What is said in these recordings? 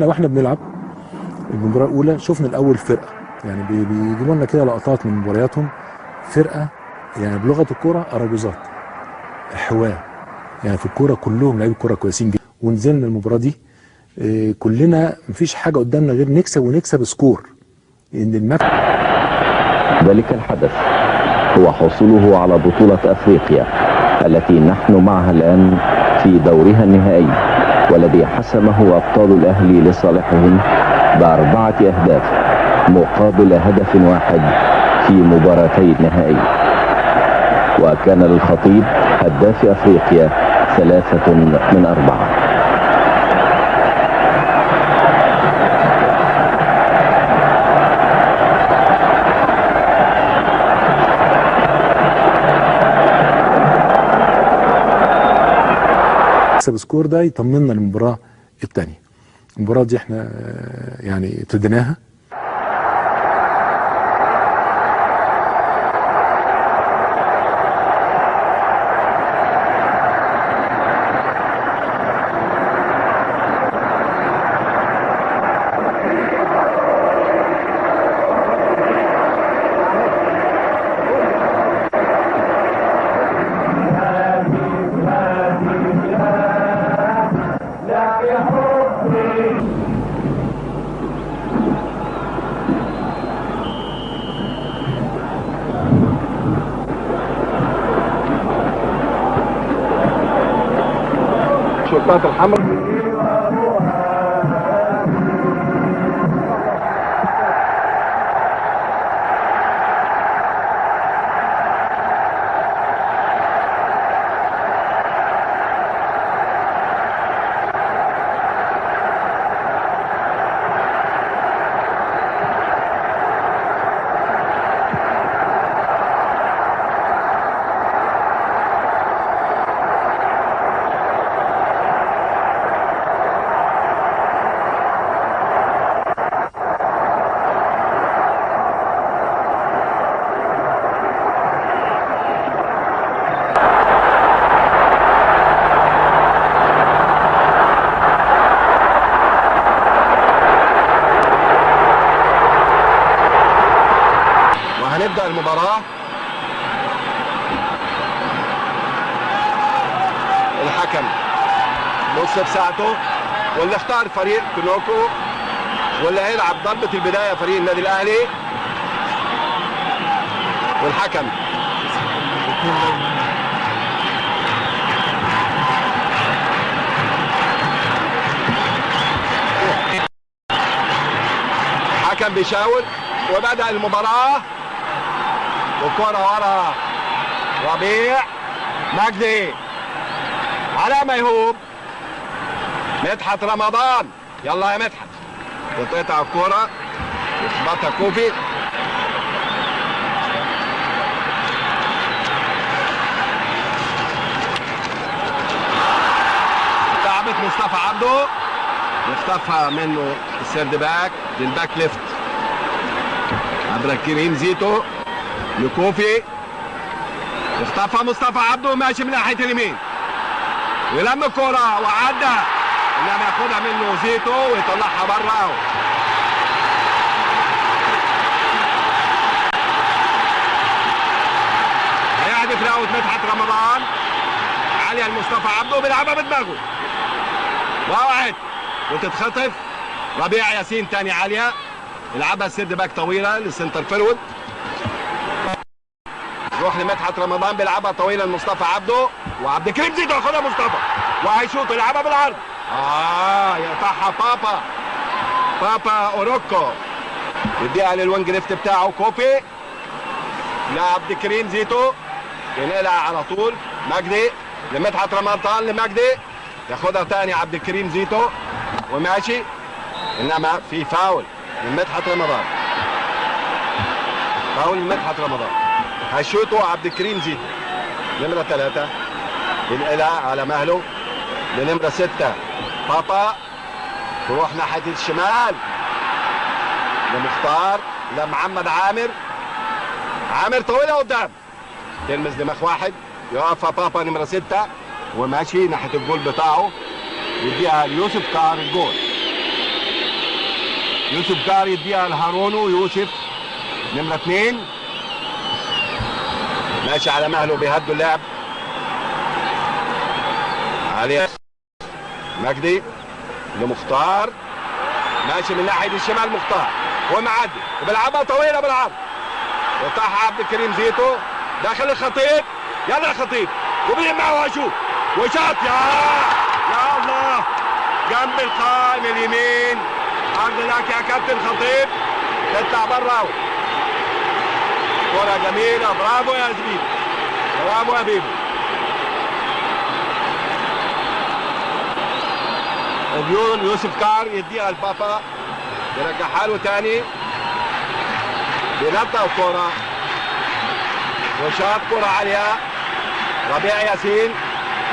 واحنا بنلعب المباراه الاولى شفنا الاول فرقه، يعني بيجيبوا لنا كده لقطات من مبارياتهم، فرقه يعني بلغه الكوره اراجوزات، حواه، يعني في الكوره كلهم لعيبه كوره كويسين جدا. ونزلنا المباراه دي كلنا مفيش حاجه قدامنا غير نكسب، ونكسب سكور. ان ذلك الحدث هو حصوله على بطولة افريقيا التي نحن معها الان في دورها النهائي، والذي حسمه ابطال الاهلي لصالحهم ب4 اهداف مقابل هدف واحد في مباراتي النهائي. وكان للخطيب هداف افريقيا 3 من 4. السكور ده يطمنا للمباراه الثانيه. المباراه دي احنا يعني ابتديناها الشرطات الحمراء. هنبدأ المباراة. الحكم بص بساعته، واللي اختار فريق كنوكو، واللي هيلعب ضربة البداية فريق النادي الأهلي. والحكم الحكم بيشاور وبدأ المباراة. والكرة ورا ربيع مجدي على ميهوب، مدحت رمضان، يلا يا مدحت، تقطع الكرة يخبطها كوفي. لعبت مصطفى عبده، يخطفها منه السيرد باك للباك ليفت عبد الكريم زيتو لكوفي، اختفى مصطفى عبده ماشي من ناحيه اليمين، ولم الكرة وعدى، انما ياخدها منه زيتو ويطلعها بره. هيهدف راوت مدحت رمضان، عالية لمصطفى عبده بيلعبها بدماغه، وقعت وتتخطف. ربيع ياسين تاني عالية، يلعبها السيرد باك طويلة للسنتر فيرود، يروح لمدحت رمضان بيلعبها طويله لمصطفى عبده، وعبد الكريم زيدو ياخدها مصطفى وهيشوط يلعبها بالعرض. يقطعها بابا اوروكو، يديها للوينج ليفت بتاعه كوفي لعبد الكريم زيتو، ينقلها على طول مجدي لمدحت رمضان، لمجدي ياخدها تاني عبد الكريم زيتو وماشي، انما في فاول لمدحت رمضان، فاول لمدحت رمضان. هيشوطوا عبد الكريم زيتو نمرة 3، ينقلها على مهله لنمرة 6 بابا، تروح ناحية الشمال لمختار لمحمد عامر طويلة قدام، تلمس دماغ واحد، يقف بابا نمرة 6 وماشي ناحية الجول بتاعه، يديها ليوسف طاهر الجول. يوسف كار يديها لهارونو. يوسف نمرة 2 ماشي على مهله بيهدوا اللعب. علي مجدي لمختار ماشي من ناحية الشمال. مختار ومعدي وبيلعبها طويلة بالعرض وطاح عبد الكريم زيتو داخل الخطيب. يلا يا خطيب وبيلمع وشوط وشاط. يا الله جنب القائم اليمين. عرض لك يا كابتن خطيب تطلع بره. كرة جميلة. برافو يا زميلي. برافو يا بيبو. اليون يوسف كار يديها لبابا يرجعها له تاني. بينطق الكرة وشاط كرة عالية. ربيع ياسين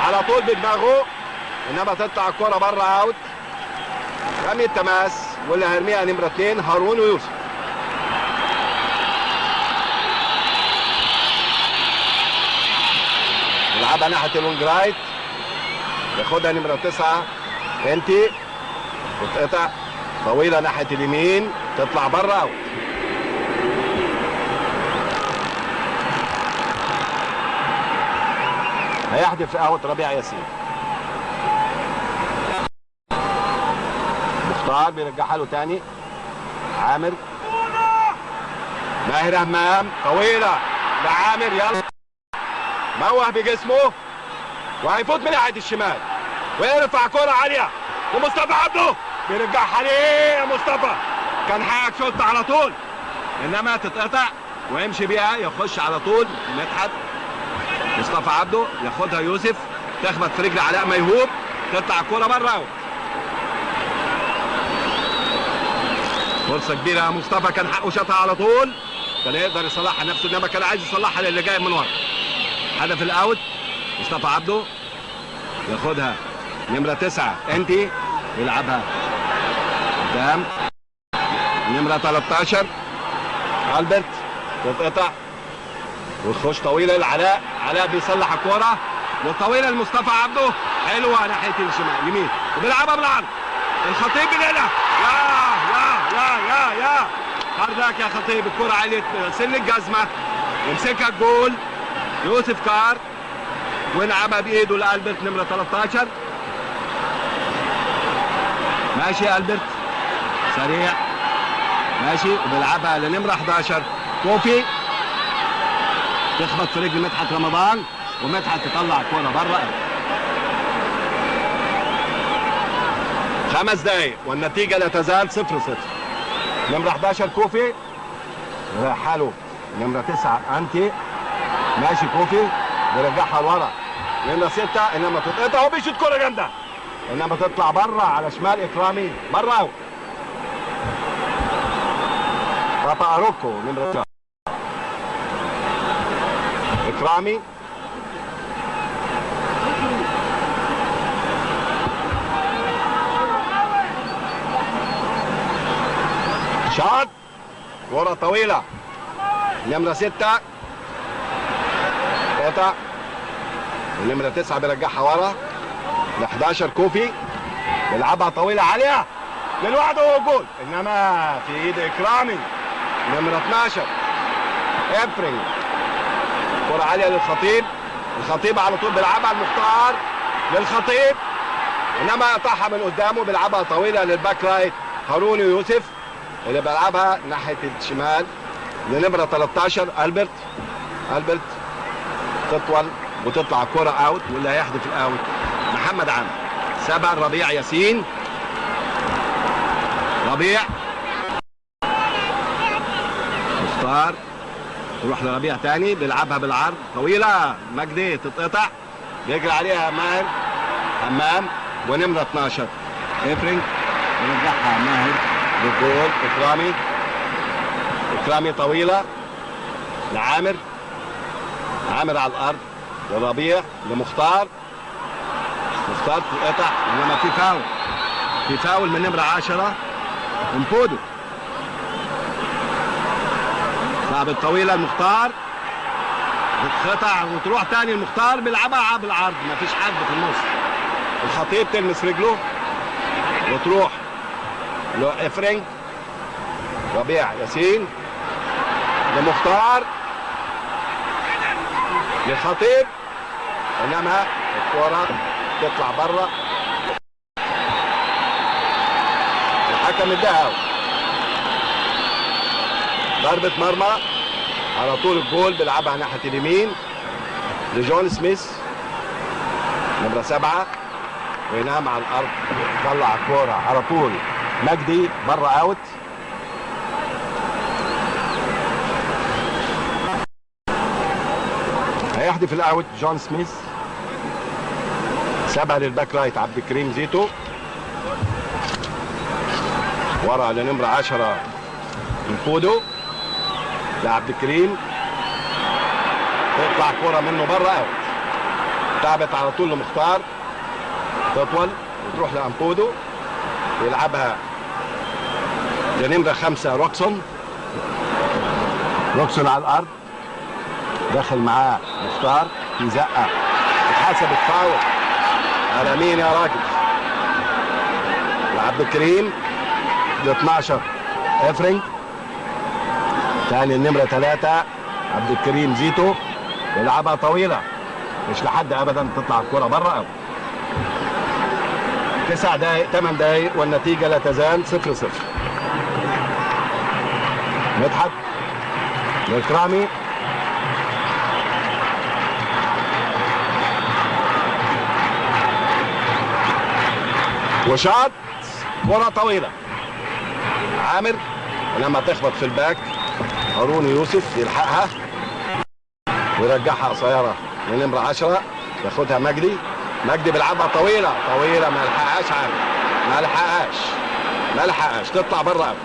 على طول بدماغه انما تطلع الكرة بره اوت. رمي التماس واللي هيرميها نمرة 2 هارون ويوسف. يلعبها ناحية الوينج رايت ياخدها نمرة 9 انتي تتقطع طويلة ناحية اليمين تطلع بره اوت. هيحدف اوت ربيع ياسين. مختار بيرجعها له تاني. عامر ماهر همام طويلة لعامر. يلا موه بجسمه وهيفوت من ناحية الشمال ويرفع كرة عالية ومصطفى عبده بيرجعها ليه يا مصطفى. كان حقك شوط على طول انما تتقطع ويمشي بيها يخش على طول مدحت. مصطفى عبده ياخدها يوسف تخبط في رجل علاء ميهوب تطلع الكرة بره. فرصة كبيرة يا مصطفى كان حقه شاطها على طول. كان يقدر يصلحها نفسه انما كان عايز يصلحها للي جاي من ورا. هدف الاوت. مصطفى عبده ياخدها نمرة 9 انتي يلعبها قدام نمرة 13 البرت تتقطع وتخش طويلة لعلاء. علاء بيصلح الكرة والطويلة لمصطفى عبده حلوة ناحية الشمال يمين وبيلعبها بالعرض. الخطيب بينقلها. يا حرك يا خطيب. الكرة عالية سن الجزمة يمسكها الجول يوسف كار ويلعبها بايده لالبرت نمرة 13. ماشي البرت سريع ماشي وبيلعبها لنمرة 11 كوفي تخبط في رجل مدحت رمضان ومدحت تطلع الكرة بره. 5 دقايق والنتيجة لا تزال 0-0. نمرة 11 كوفي رايحة له نمرة 9 انتي ماشي كوفي بيرجعها لورا. نمرة 6 انما تتقطع وبيشوط كرة جامدة انما تطلع بره على شمال اكرامي بره. بابا اروكو نمرة 9 اكرامي شاط كرة طويلة نمرة 6 قطع ونمرة 9 بيرجعها ورا ل 11 كوفي بيلعبها طويلة عالية للوحده وجول انما في ايد اكرامي نمرة 12 ابرينج. كرة عالية للخطيب. الخطيب على طول بيلعبها المختار للخطيب انما قطعها من قدامه بيلعبها طويلة للباك رايت هارون يوسف اللي بيلعبها ناحية الشمال لنمرة 13 البرت تطول وتطلع الكرة اوت واللي هيحدف الاوت محمد عامر. 7 ربيع ياسين. ربيع مختار تروح لربيع تاني بيلعبها بالعرض طويلة مجدي تتقطع بيجري عليها ماهر همام ونمرة 12 افرنج ونرجعها ماهر بالجول. اكرامي طويلة لعامر. عامر على الارض لربيع لمختار. مختار تتقطع انما في فاول من نمرة 10 امبودو. لعب الطويلة المختار بتقطع وتروح تاني. المختار بيلعبها بالعرض مفيش حد في النص. الخطيب تلمس رجله وتروح له افرنج ربيع ياسين لمختار للخطيب، انما الكرة تطلع بره. الحكم اداها ضربة مرمى على طول. الجول بيلعبها ناحية اليمين لجون سميث نمرة 7 وينام على الارض. طلع الكرة على طول مجدي بره اوت. هيحدف الاوت جون سميث. سابها للباك رايت عبد الكريم زيتو ورا لنمرة 10 انفودو لعبد الكريم. تطلع كرة منه بره اوت. تعبت على طول لمختار تطول وتروح لانفودو يلعبها لنمرة 5 روكسون. روكسون على الارض دخل معاه مختار في زقه اتحسبت فاول. على مين يا راجل؟ لعبد الكريم ل 12 افرنج. ثاني النمرة 3 عبد الكريم زيتو يلعبها طويلة مش لحد ابدا تطلع الكرة بره اوت. 9 دقائق 8 دقائق والنتيجة لا تزال 0-0. مدحت لإكرامي وشاط كرة طويلة. عامر لما تخبط في الباك هارون يوسف يلحقها ويرجعها قصيرة لنمرة 10 ياخدها مجدي. مجدي بيلعبها طويلة طويلة ما لحقهاش عامر. ما لحقهاش تطلع بره اوت.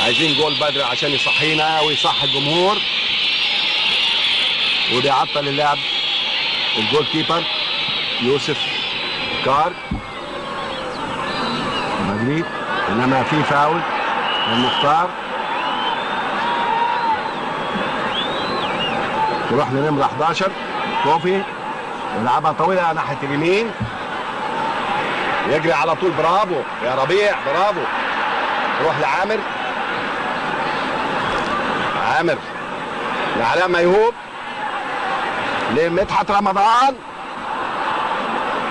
عايزين جول بدري عشان يصحينا ويصحي الجمهور. وبيعطل اللعب الجول كيبر يوسف كار مجدي، انما في فاول للمختار. تروح لنمرة 11 كوفي يلعبها طويلة ناحية اليمين يجري على طول. برافو يا ربيع برافو. تروح لعامر. عامر لعلاء ميهوب لمدحت رمضان.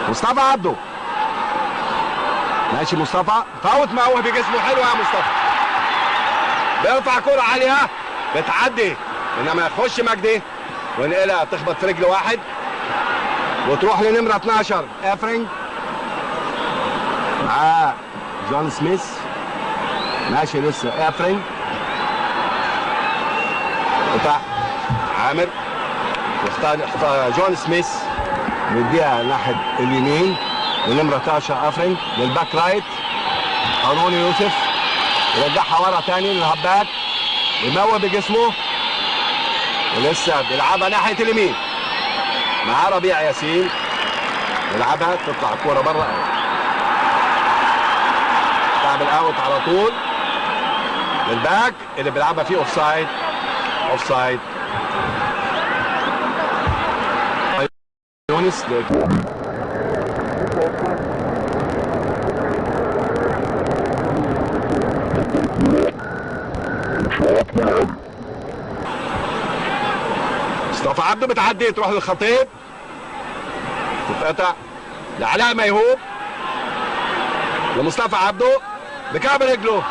مصطفى عبده ماشي. مصطفى فوت موه بجسمه حلو يا مصطفى. بيرفع كرة عالية بتعدي انما يخش مجدي وينقلها تخبط في رجل واحد وتروح لنمرة 12 افرنج مع جون سميث. ماشي لسه افرنج قطع عامر واختار جون سميث يديها ناحية اليمين لنمرة 13 افرنج للباك رايت هارون يوسف يرجعها ورا تاني للهباك يموه بجسمه ولسه بيلعبها ناحية اليمين مع ربيع ياسين يلعبها تطلع الكورة بره. تعب الاوت على طول للباك اللي بيلعبها فيه اوفسايد. يونس مصطفى عبده بتعدي تروح للخطيب تتقطع لعلاء ميهوب لمصطفى عبده بكعب رجله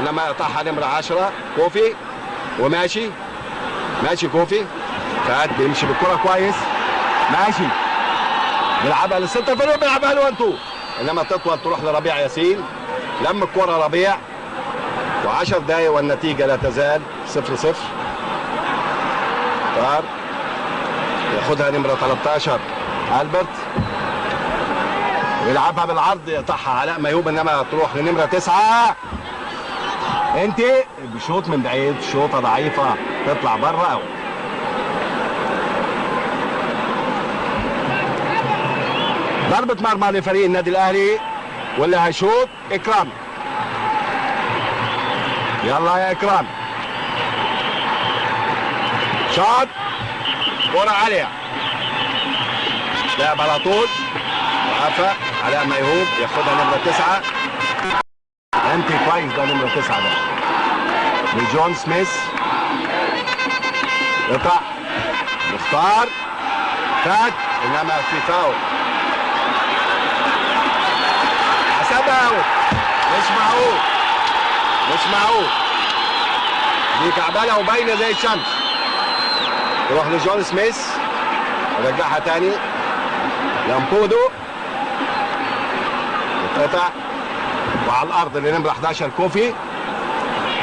انما يقطعها نمرة 10 كوفي وماشي كوفي فهد بيمشي بالكرة كويس ماشي بيلعبها للسنتر فيرود بيلعبها ل1 2 انما تطول تروح لربيع ياسين. لم الكرة ربيع و10 دقايق والنتيجة لا تزال 0-0. طار ياخدها نمرة 13 ألبرت ويلعبها بالعرض يقطعها علاء ميهوب انما تروح لنمرة 9 انت بشوط من بعيد شوطة ضعيفة تطلع بره اوت. ضربة مرمى لفريق النادي الاهلي واللي هيشوط اكرام. يلا يا اكرام شاط كرة عالية لعب على طول وقفة علاء ميهوب ياخدها نمرة 9. انت كويس ده نمرة 9 ده لجون سميث. يقطع مختار فات انما في فاول. حسبها اوت. مش معقول مش معقول. دي كعبالة وباينة زي الشمس. تروح لجون سميث ورجعها تاني لامبودو. يتقطع وعلى الارض اللي نمرة 11 كوفي.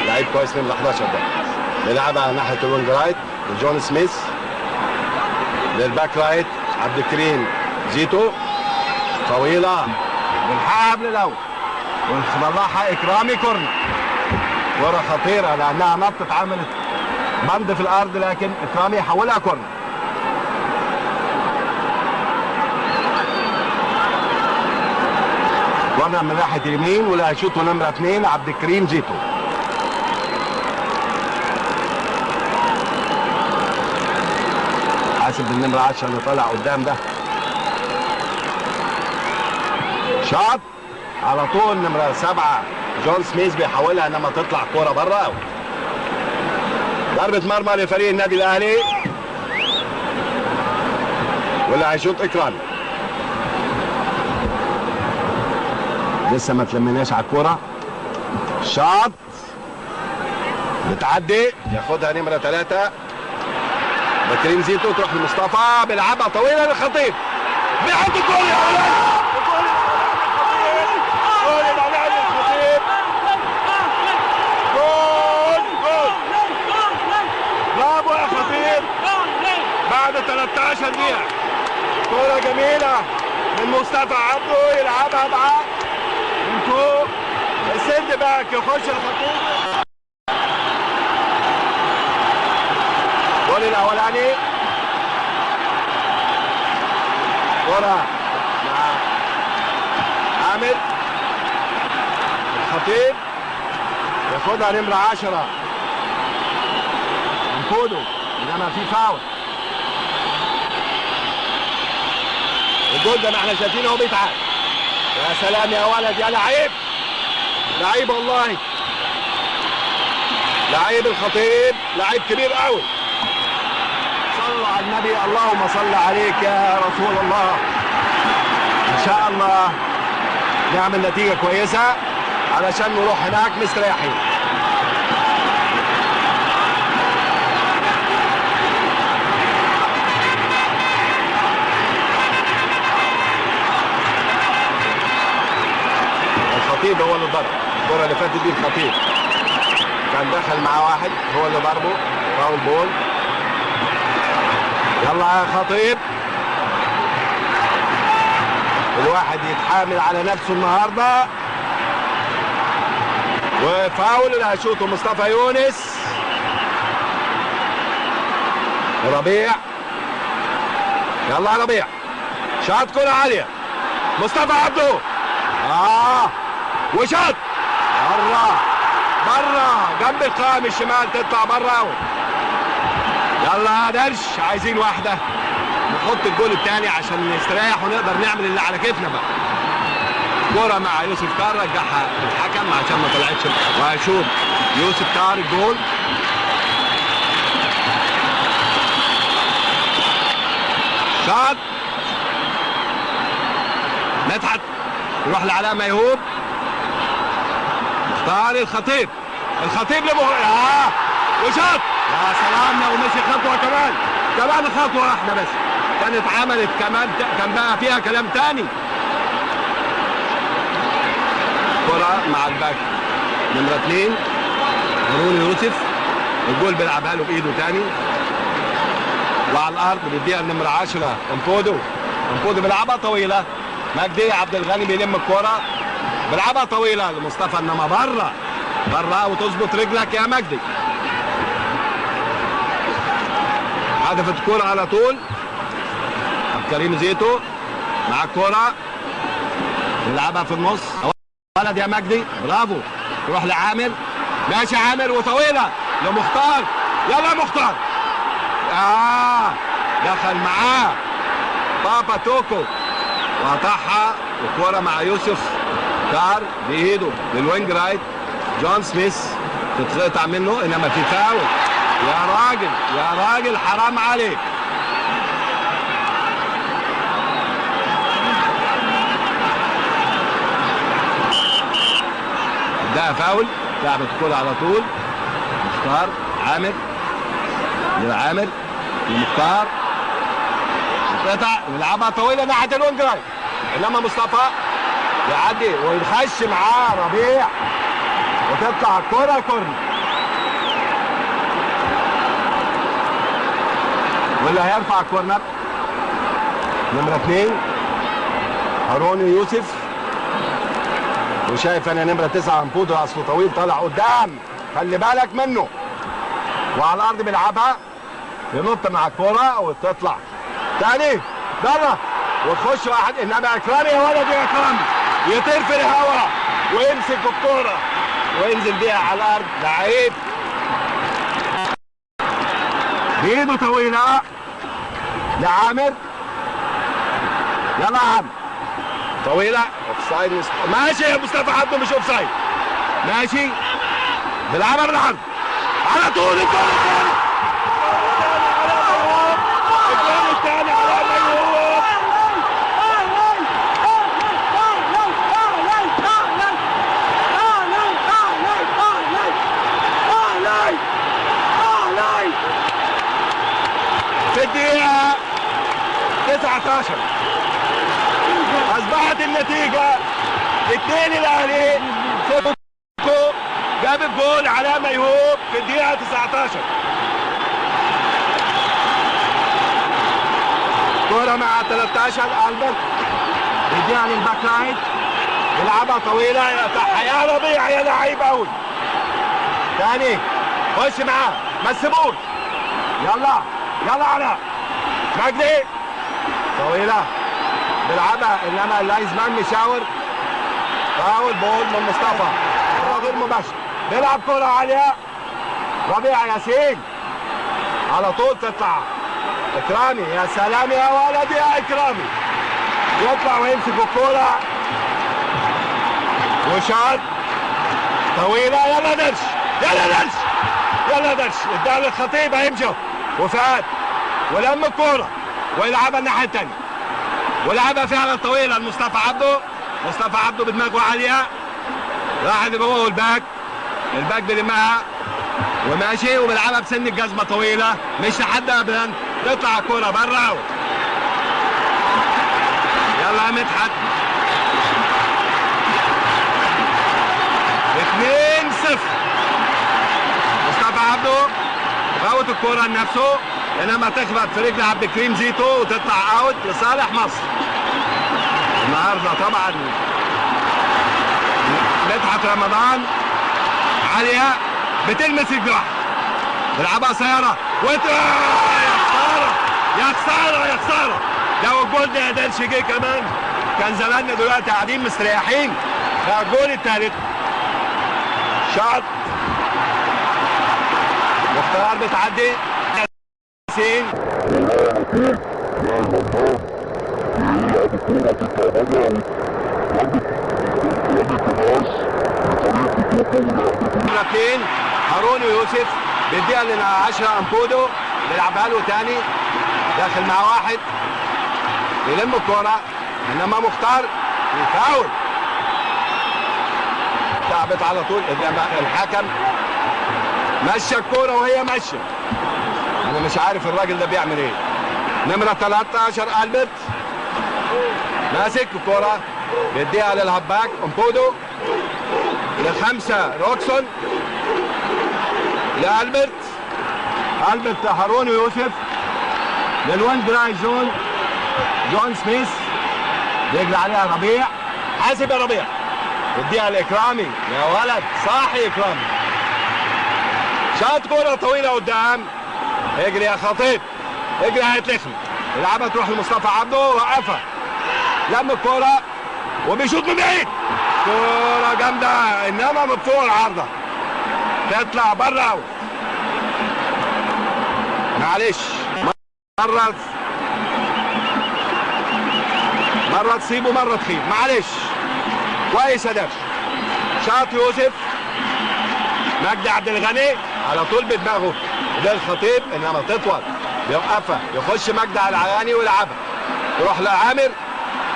لعيب كويس نمرة 11 ده. بيلعبها ناحية الوينج رايت لجون سميث. للباك رايت عبد الكريم زيتو. طويلة بنلحقها قبل الاول ونطلعها اكرامي كورنر. كرة خطيرة لانها نطت عملت بند في الارض لكن اكرامي يحولها كورنر. كورنر من ناحية اليمين واللي هيشوطه نمرة 2 عبد الكريم زيتو. حاسب النمرة 10 اللي طالع قدام ده. شاط على طول نمرة 7 جون سميث بيحاولها انما تطلع كورة بره اوت. ضربة مرمى لفريق النادي الاهلي واللي هيشوط اكرامي. لسه ما تلمناش على الكورة. شاط بتعدي ياخدها نمرة 3 بكريم زيتو. تروح لمصطفى بيلعبها طويلة للخطيب. بيحط الجول يا ولد. جول الأولاني للخطيب. جول برافو يا خطيب. بعد 13 دقيقة كورة جميلة من مصطفى عبده يلعبها معاه من فوق السند باك يخش الخطيب. الجول الاولاني كرة مع عامر. الخطيب ياخدها نمرة 10 انفودو انما في فاول. الجول ده ما احنا شايفينه اهو بيتعاد. يا سلام يا ولد يا لعيب. لعيب والله. لعيب الخطيب لعيب كبير قوي. صلوا على النبي. اللهم صل عليك يا رسول الله. ان شاء الله نعمل نتيجة كويسة علشان نروح هناك مستريحين. الخطيب هو اللي ضرب. الكرة اللي فاتت دي الخطيب كان دخل مع واحد هو اللي ضربه فاول بول. يلا يا خطيب. الواحد يتحامل على نفسه النهارده. وفاول اللي هيشوطه مصطفى يونس. ربيع. يلا يا ربيع. شاط كرة عالية. مصطفى عبده. وشاط بره جنب القائم الشمال تطلع بره. يلا يا درش عايزين واحدة نحط الجول الثاني عشان نستريح ونقدر نعمل اللي على كيفنا بقى. كرة مع يوسف طاهر رجعها الحكم عشان ما طلعتش وهيشوط يوسف طاهر الجول. شاط مدحت يروح لعلاء ميهوب. اختار الخطيب. الخطيب وشاط. يا سلام لو مشي خطوه كمان خطوه واحده بس كانت عملت كمان كان بقى فيها كلام تاني. كرة مع الباك نمرة 2 هارون يوسف. الجول بيلعبها له بايده تاني وعلى الارض بيديها النمرة 10 انفودو بيلعبها طويلة. مجدي عبد الغني بيلم الكرة بيلعبها طويلة لمصطفى انما بره وتظبط رجلك يا مجدي. هدفت الكرة على طول. عبد الكريم زيتو مع الكرة يلعبها في النص. ولد يا مجدي برافو. يروح لعامر. ماشي عامر وطويلة لمختار. يلا مختار. دخل معاه بابا توكو وقطعها الكوره مع يوسف كار بايده للوينج رايت جون سميث، تتقطع منه انما في فاول. يا راجل يا راجل حرام عليك. ده فاول. لعبت الكوره على طول مختار عامر لعامر لمختار، قطع يلعبها طويله ناحيه الوينج رايت، انما مصطفى يعدي ويخش معاه ربيع وتطلع الكوره كورنر. واللي هيرفع الكورنر نمره 2 هارون يوسف. وشايف انا نمره 9 امبودو اصله طويل طالع قدام، خلي بالك منه. وعلى الارض بيلعبها ينط مع الكوره وتطلع تاني بره وتخش واحد، انما اكرامي يا ولد يا اكرامي يطير في الهواء ويمسك الكوره وينزل بيها على الارض. لعيب بايده طويله لعامر. يلا يا عم طويله اوفسايد. ماشي يا مصطفى عبده مش اوفسايد، ماشي بيلعبها بالعرض على طول. الجول الثاني على ميهوب. في الدقيقة 19 أصبحت النتيجة 2 الأهلي. سيبوكو جاب الجول على ميهوب في الدقيقة 19. كورة مع 13 ألبرت يديها للباك رايت يلعبها طويلة يقطعها يا ربيع يا لعيب أوي. تاني خش معاه ما تسيبوش. يلا يلا على مجدي طويلة بيلعبها انما اللايزمان مشاور. فاول بول من مصطفى غير مباشر. بيلعب كرة عالية ربيع ياسين على طول تطلع اكرامي. يا سلام يا ولد يا اكرامي يطلع ويمسك الكرة وشاط طويلة. يلا درش يلا درش يلا درش اداها للخطيب هيمشي وفات ولم الكرة ويلعبها الناحية الثانية ولعبها فعلا طويلة لمصطفى عبده. مصطفى عبده بدماغه عالية راح لجوه والباك الباك بيلمها وماشي وبيلعبها بسن الجزمة طويلة مش لحد ابدا تطلع الكرة بره. يلا يا مدحت 2-0. مصطفى عبده فوت الكرة لنفسه انما تخبط في رجل عبد الكريم زيتو وتطلع اوت لصالح مصر. النهارده طبعا مدحت رمضان عالية بتلمس الجراح بيلعبها قصيرة يا خسارة يا خسارة يا خسارة. لو الجول ده قدرش جه كمان كان زماننا دلوقتي قاعدين مستريحين. ده الجول الثالث شاط واختيار بتعدي ياسين. الاثنين هارون ويوسف بيديها لنا 10 امبودو بيلعبها له تاني داخل مع واحد يلم الكوره انما مختار يفاول. تعبت على طول الحكم مشى الكوره وهي ماشيه. انا مش عارف الراجل ده بيعمل ايه. نمره 13 البرت ماسك الكوره بيديها للهباك امبودو للخمسه روكسون لالبرت. البرت هارون ويوسف للوان دراي زون جون سميث بيجري عليها ربيع. حاسب يا ربيع يديها لاكرامي. يا ولد صاحي اكرامي شاط كوره طويله قدام. اجري يا خطيب اجري هيتلخم. يلعبها تروح لمصطفى عبده وقفها لم الكوره وبيشوط من بعيد. كوره جامده انما من فوق العارضه تطلع بره. معلش مره مرة تصيب ومرة تخيب، معلش. كويس يا درش. شاط يوسف. مجدي عبد الغني على طول بدماغه ده الخطيب، انما تطول بيوقفها، يخش مجدي على العياني ويلعبها. يروح لعامر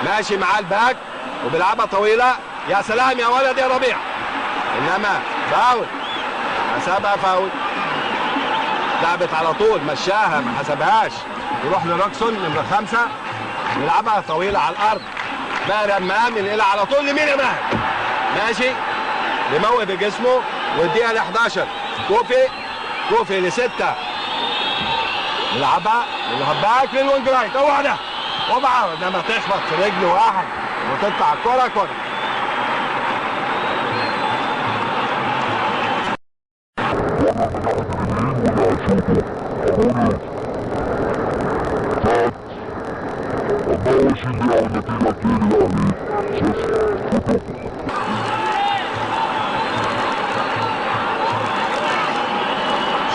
ماشي معاه الباك وبيلعبها طويلة. يا سلام يا ولد يا ربيع. انما فاول، حسبها فاول. لعبت على طول، مشاها ما حسبهاش. يروح لروكسون نمرة 5 يلعبها طويلة على الأرض. ماهر أمام ينقلها على طول لمين يا ماهر؟ ماشي بموهب بجسمه والدقيقة ل 11. كوفي ل6 يلعبها للهباك للوينج رايت. اوعى ده اوعى، انما تخبط في رجل واحد وتطلع الكرة كرة.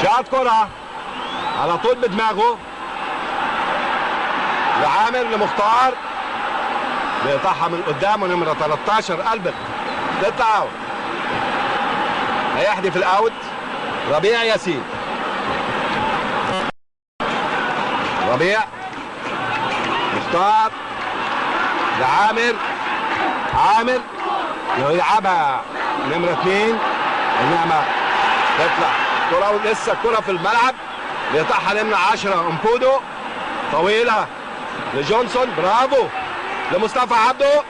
شاط كرة على طول بدماغه لعامر لمختار، بيقطعها من قدامه نمرة 13 ألبرت. تطلع اوت، هيحدف الاوت ربيع ياسين. ربيع مختار لعامر، عامر يلعبها نمرة 2 انما تطلع كرة ولسه الكرة في الملعب. بيقطعها نمرة 10 امبودو طويلة لجونسون. برافو لمصطفى عبده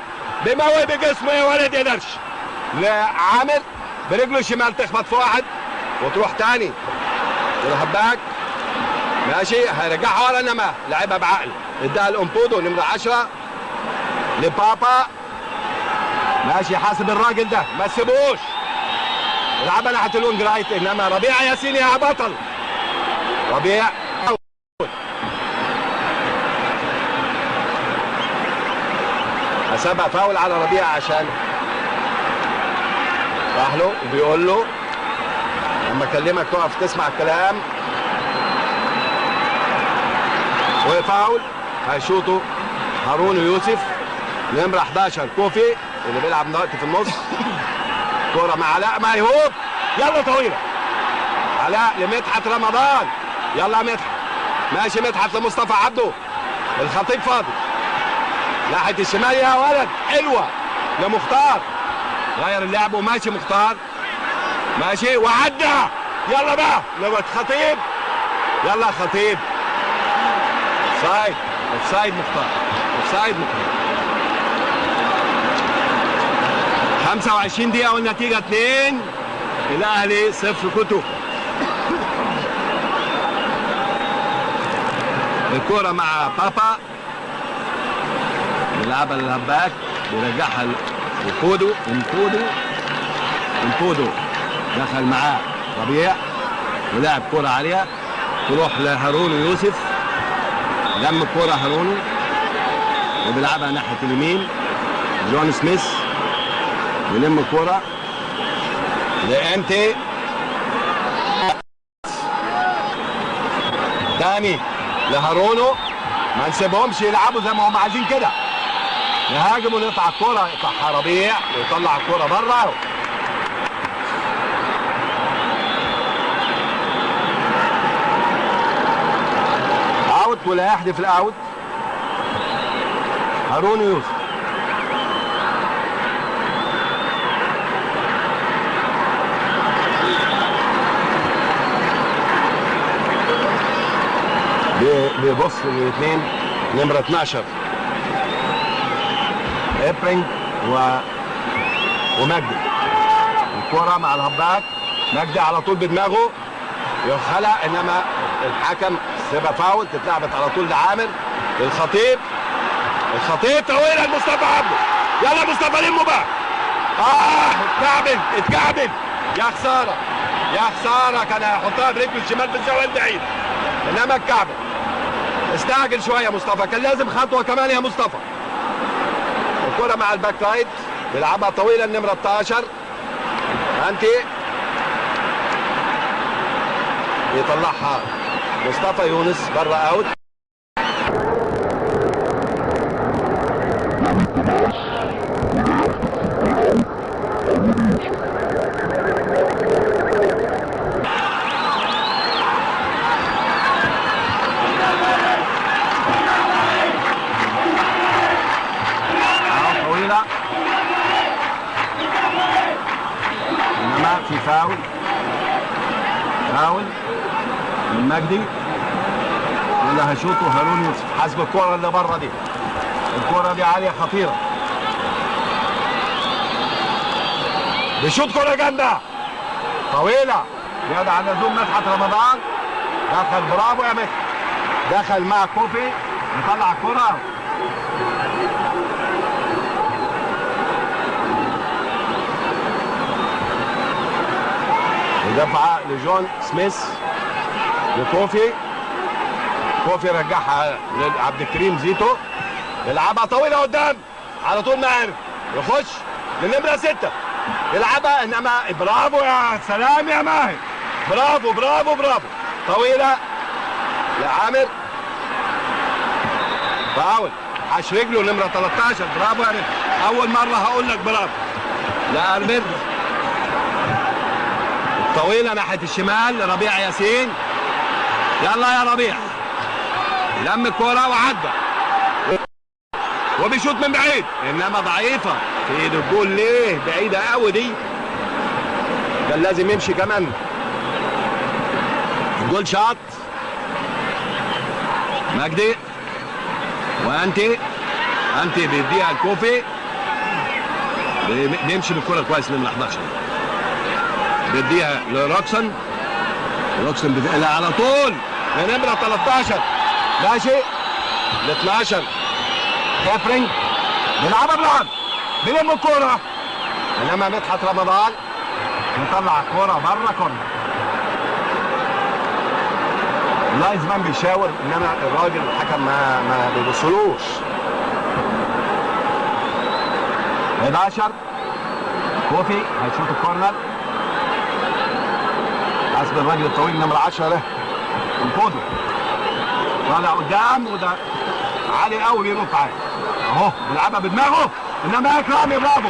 بموهبة جسمه يا ولد يا درش. لعامر برجله الشمال تخبط في واحد وتروح تاني للهباك. ماشي هيرجعها ورا انما لعبها بعقل. اداها لامبودو نمرة 10 لبابا. ماشي حاسب الراجل ده ما تسيبوش. يلعبها ناحية الوينج رايت انما ربيع ياسين يا بطل. ربيع حسبها فاول على ربيع عشان راح له وبيقول له لما اكلمك تقف تسمع الكلام. وفاول هيشوطه هارون يوسف نمرة 11 كوفي اللي بيلعب دلوقتي في النص. كرة مع علاء ميهوب، يلا طويلة. علاء لمدحت رمضان، يلا مدحت. ماشي مدحت لمصطفى عبده. الخطيب فاضي ناحية الشمال يا ولد، حلوة لمختار. غير اللعب وماشي مختار. ماشي وعدى، يلا بقى لغة خطيب. يلا خطيب. اوفسايد، اوفسايد مختار، اوفسايد مختار. 25 دقيقة والنتيجة 2 الأهلي 0 كتب. الكرة مع بابا بيلعبها للهباك بيرجعها امبودو دخل معاه ربيع ولعب كرة عالية تروح لهارون يوسف. لم الكرة هارون وبيلعبها ناحية اليمين. جون سميث يلم الكرة لانتي تاني لهارونو. ما نسيبهمش يلعبوا زي ما هم عايزين كده. يهاجموا ونقطع الكرة، يقطعها ربيع ويطلع الكرة بره. اوت ولا يحدف الاوت هارون يوسف. بيبص للاثنين نمرة 12 ابرينج ومجدي. الكرة مع الهباك، مجدي على طول بدماغه يخلع انما الحكم سيبها فاول. تتلعبت على طول لعامر. الخطيب طويلة لمصطفى عبده. يلا مصطفى لمه بقى. اتكعبل يا خسارة يا خسارة. كان هيحطها برجله الشمال في الزاوية البعيدة انما الكعبل. استعجل شوية مصطفى، كان لازم خطوة كمان يا مصطفى. الكرة مع الباك رايت بيلعبها طويلة النمرة 12 انتي يطلعها مصطفى يونس بره اوت. فاول من مجدي اللي هيشوطه هارون يوسف حسب الكرة اللي بره دي. الكرة دي عالية خطيرة. بيشوط كرة جامدة طويلة زيادة عن اللزوم. مدحت رمضان دخل، برافو يا مدحت، دخل مع كوفي يطلع الكرة. ودفع لجون سميث لكوفي. كوفي رجعها لعبد الكريم زيتو، يلعبها طويله قدام على طول، ما عرف يخش للنمره 6 يلعبها، انما برافو يا سلام يا ماهر، برافو برافو برافو، طويله لعامر. فاول حش رجله نمره 13. برافو يا رب، اول مره هقول لك برافو. لا ارمد طويله ناحيه الشمال لربيع ياسين. يلا يا ربيع، لم الكوره وعدى وبيشوط من بعيد، انما ضعيفه في ايد الجول. ليه بعيده قوي دي؟ كان لازم يمشي كمان. الجول شاط مجدي، وانتي بيديها الكوفي، بيمشي بالكوره كويس نمره 11، بيديها لروكسون. روكسون بتقلها على طول لنمره 13 ماشي ل 12. كافرينج بيلعبها بالعرض، بيلم الكوره، انما مدحت رمضان يطلع الكوره بره كورنر. لايزمان بيشاور، انما الراجل الحكم ما بيبصلوش. 11 كوفي هيشوط الكورنر حسب الراجل الطويل نمره 10 ده الفودو، طالع قدام وده عالي قوي بينط عالي اهو، بيلعبها بدماغه، انما اكرامي برافو،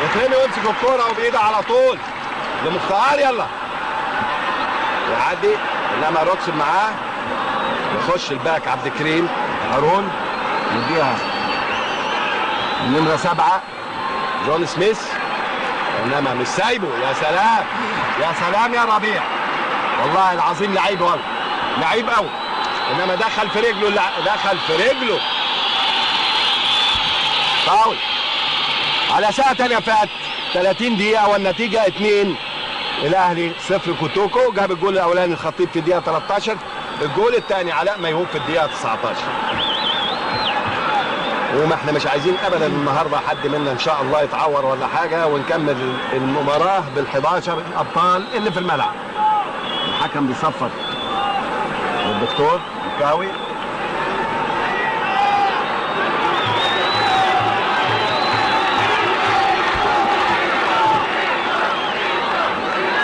اكرامي يمسك الكوره وبايده على طول لمختار. يلا يعدي، انما روكسون معاه، يخش الباك عبد الكريم هارون، يديها النمره 7 جون سميث، انما مش سايبه. يا سلام يا سلام يا ربيع، والله العظيم لعيب والله، لعيب قوي، انما دخل في رجله، دخل في رجله. فاول على ساعة تانية فات 30 دقيقة والنتيجة 2. الاهلي 0 كوتوكو. جاب الجول الاولاني الخطيب في الدقيقة 13، الجول الثاني علاء ميهوب في الدقيقة 19. وما احنا مش عايزين ابدا النهارده حد منا ان شاء الله يتعور ولا حاجة، ونكمل المباراة بال11 الابطال اللي في الملعب. الحكم بيصفر الدكتور مكاوي.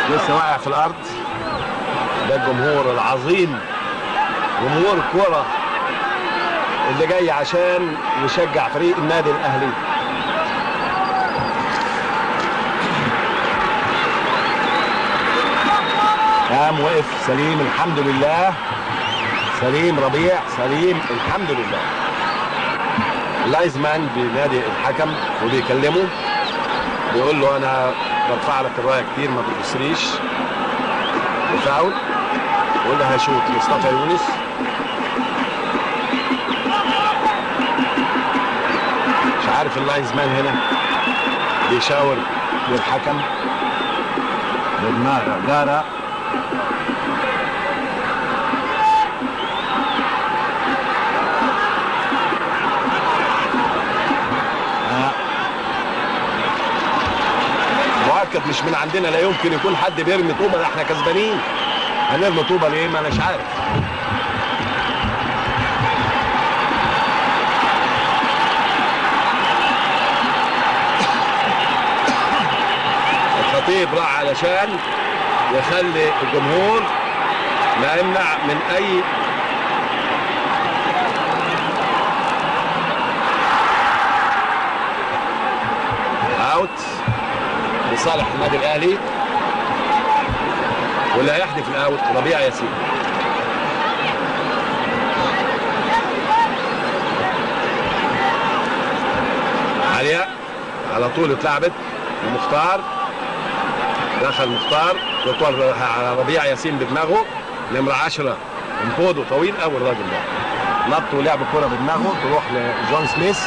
لسه واقع في الارض. ده الجمهور العظيم، جمهور الكرة اللي جاي عشان يشجع فريق النادي الاهلي. قام وقف سليم الحمد لله، سليم ربيع سليم الحمد لله. لايزمان بينادي الحكم وبيكلمه، بيقول له انا برفع لك الرايه كتير ما بتبصليش. وفاول، يقول له هشوط مصطفى يونس. مش عارف اللايزمان هنا بيشاور للحكم بدماغه. لا مؤكد مش من عندنا، لا يمكن يكون حد بيرمي طوبه، ده احنا كسبانين، هنرمي طوبه ليه؟ ما اناش عارف. الخطيب راح علشان يخلي الجمهور ما يمنع من اي اوت لصالح النادي الاهلي. واللي هيحدف الاوت ربيع ياسين. عليا على طول اتلعبت لمختار، دخل مختار خطوه على ربيع ياسين بدماغه. نمره 10 امبودو طويل قوي الراجل ده، نط ولعب الكره بدماغه تروح لجون سميث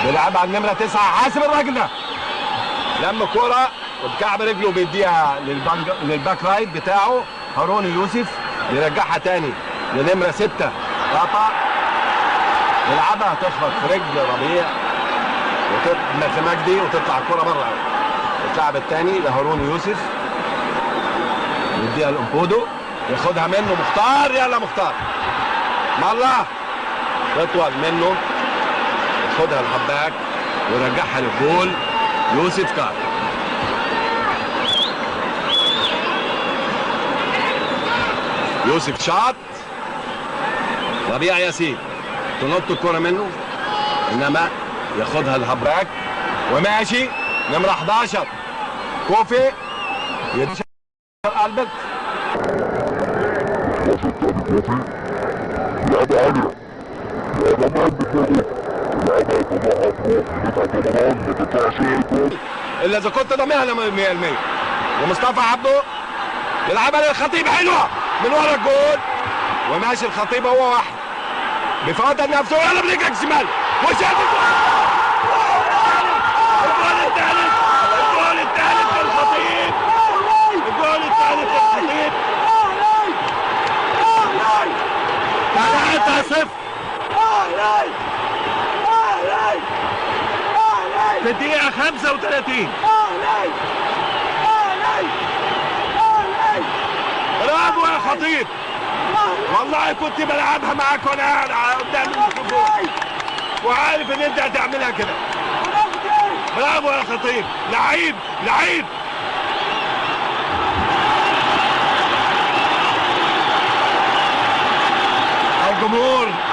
بيلعبها على النمره 9. حاسب الراجل ده لما كرة وبكعب رجله بيديها للباك رايت بتاعه هارون يوسف، بيرجعها تاني لنمره 6 بابا، يلعبها تخبط في رجل ربيع في مجدي وتطلع الكرة بره. اللاعب الثاني لهارون يوسف يديها لامبودو ياخدها منه مختار. يلا مختار مرة تطول منه ياخدها الحباك ويرجعها للجول يوسف كار. يوسف شاط، ربيع ياسين تنط الكرة منه انما ياخدها الهباك وماشي. نمرة 11 كوفي يدشر قلبك لعبة عالية، لعبة إلا إذا كنت ضامنها 100%. ومصطفى عبده يلعبها للخطيب حلوة من ورا الجول وماشي الخطيب هو واحد بيفضل نفسه. يلا برجلك الشمال وشاف الجول الثالث للخطيب، الجول الثالث للخطيب 3-0 في الدقيقة 35. برافو يا خطيب، والله كنت بلعبها معاك وانا قاعد قدام الميكروفون وعارف ان انت هتعملها كده. برافو يا خطيب، لعيب لعيب.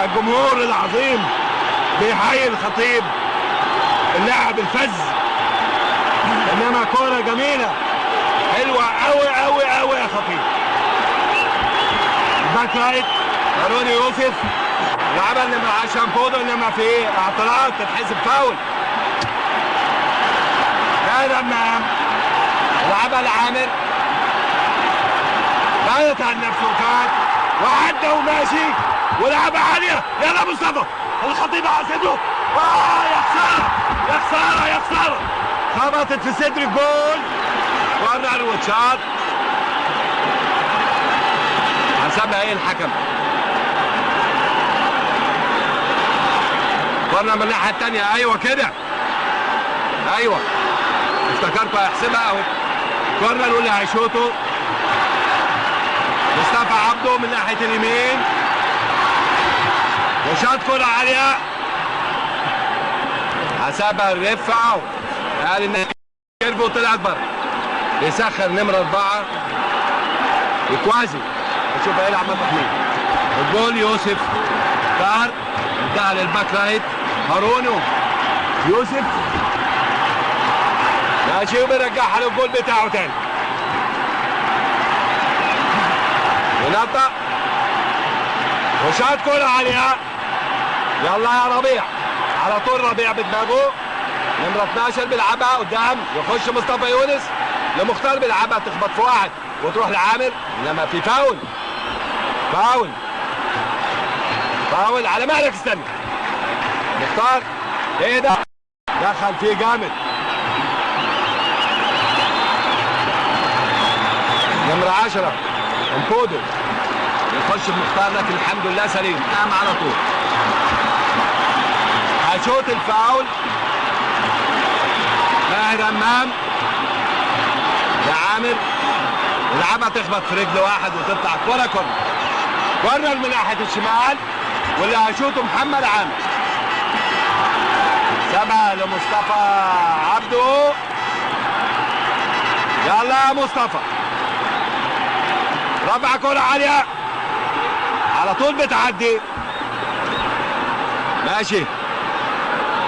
الجمهور العظيم بيحيي الخطيب اللاعب الفز، انما كرة جميلة حلوة قوي قوي قوي يا خطيب. باك رايت هارون يوسف لعبها النمرة 10 امبودو، انما في اعتراض تتحسب فاول. هذا امام لعبها لعامر بانت عن نفسه فات وعدى وماشي ولعبها عالية. يلا مصطفى الخطيب على صدره. يا خسارة يا خسارة يا خسارة، خبطت في صدر الجول كورنر وتشاط. حسبها ايه الحكم؟ كورنر من الناحية التانية. ايوه كده، ايوه افتكرت هيحسبها اهو. كورنر واللي هيشوطه مصطفى عبده من ناحية اليمين وشاط كرة عالية حسبها الرفع قال ان كيرفو وطلعت بره. بيسخر نمرة 4 يكوازي نشوف هيلعب مرة مين. الجول يوسف كار اداها للباك رايت هارون يوسف ماشي وبيرجعها للجول بتاعه تاني. ينطق وشاط كرة عالية. يلا يا ربيع على طول، ربيع بدماغه نمرة 12 بيلعبها قدام يخش مصطفى يونس لمختار بيلعبها تخبط في واحد وتروح لعامر، انما في فاول على مالك. استنى مختار ايه ده؟ دخل فيه جامد. نمرة 10 امبودو يخش بمختار لكن الحمد لله سليم قام على طول. هشوط الفاول ماهر امام لعامر يلعبها تخبط في رجل واحد وتطلع كورنر من ناحيه الشمال واللي هيشوطه محمد عامر. سبعه لمصطفى عبده. يلا يا مصطفى رفع كرة عالية على طول بتعدي ماشي،